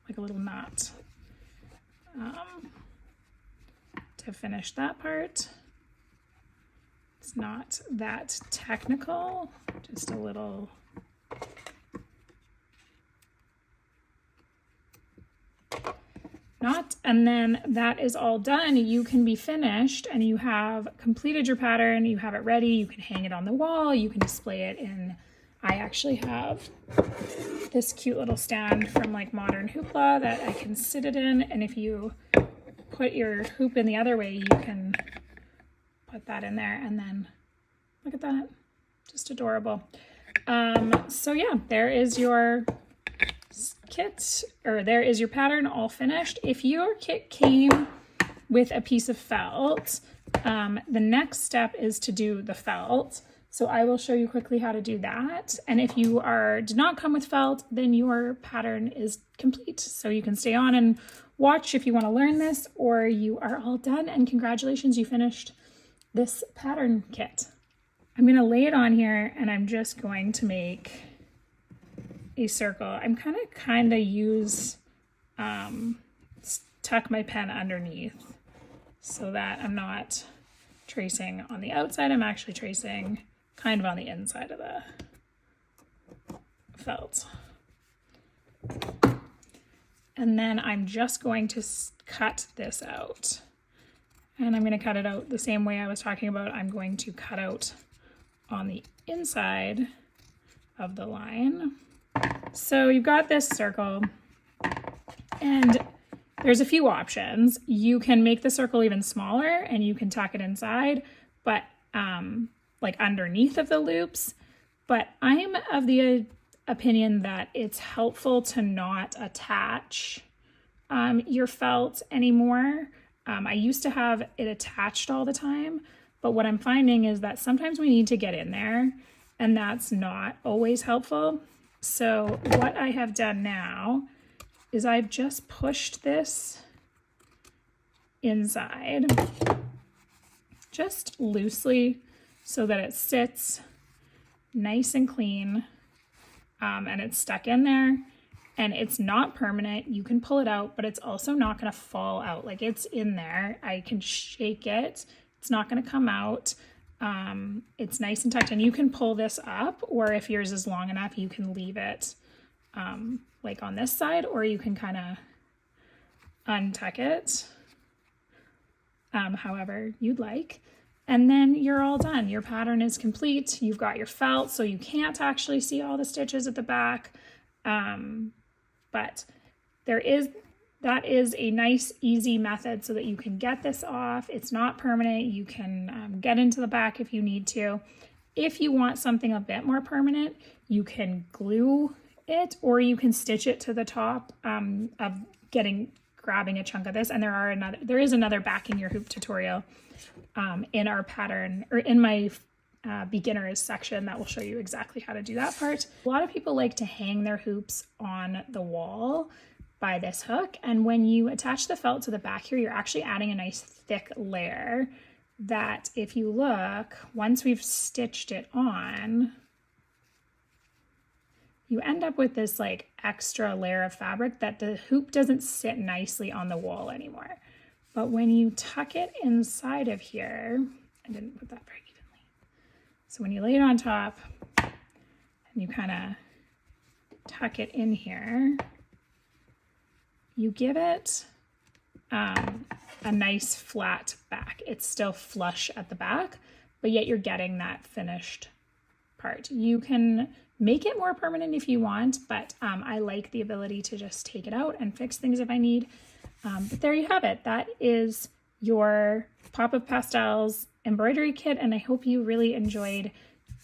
like a little knot, to finish that part. It's not that technical, just a little knot, and then that is all done. You can be finished and you have completed your pattern, you have it ready, you can hang it on the wall, you can display it in, I actually have this cute little stand from like Modern Hoopla that I can sit it in, and if you put your hoop in the other way, you can put that in there, and then look at that, just adorable. So yeah, there is your kit, or there is your pattern all finished. If your kit came with a piece of felt, the next step is to do the felt. So I will show you quickly how to do that. And if you did not come with felt, then your pattern is complete. So you can stay on and watch if you want to learn this, or you are all done and congratulations, you finished this pattern kit. I'm going to lay it on here and I'm just going to make a circle. I'm kind of use tuck my pen underneath so that I'm not tracing on the outside. I'm actually tracing kind of on the inside of the felt. And then I'm just going to cut this out. And I'm going to cut it out the same way I was talking about. I'm going to cut out on the inside of the line. So you've got this circle, and there's a few options. You can make the circle even smaller and you can tuck it inside, but like underneath of the loops. But I'm of the opinion that it's helpful to not attach your felt anymore. I used to have it attached all the time, but what I'm finding is that sometimes we need to get in there, and that's not always helpful. So what I have done now is I've just pushed this inside just loosely so that it sits nice and clean, and it's stuck in there. and it's not permanent. You can pull it out, but it's also not going to fall out. Like, it's in there. I can shake it. It's not going to come out. It's nice and tucked, and you can pull this up, or if yours is long enough, you can leave it like on this side, or you can kind of untuck it however you'd like. And then you're all done. Your pattern is complete. You've got your felt, so you can't actually see all the stitches at the back. But that is a nice, easy method so that you can get this off. It's not permanent. You can get into the back if you need to. If you want something a bit more permanent, you can glue it, or you can stitch it to the top of grabbing a chunk of this. And there is another backing your hoop tutorial in our pattern, or in my beginners section, that will show you exactly how to do that part. A lot of people like to hang their hoops on the wall by this hook, and when you attach the felt to the back here, you're actually adding a nice thick layer that, if you look, once we've stitched it on, you end up with this like extra layer of fabric that the hoop doesn't sit nicely on the wall anymore. But when you tuck it inside of here, I didn't put that very evenly. So when you lay it on top and you kind of tuck it in here, you give it a nice flat back. It's still flush at the back, but yet you're getting that finished part. You can make it more permanent if you want, but I like the ability to just take it out and fix things if I need. But there you have it. That is your Pop of Pastels embroidery kit, and I hope you really enjoyed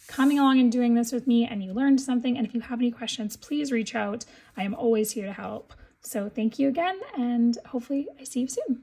coming along and doing this with me and you learned something. And if you have any questions, please reach out. I am always here to help. So thank you again, and hopefully I see you soon.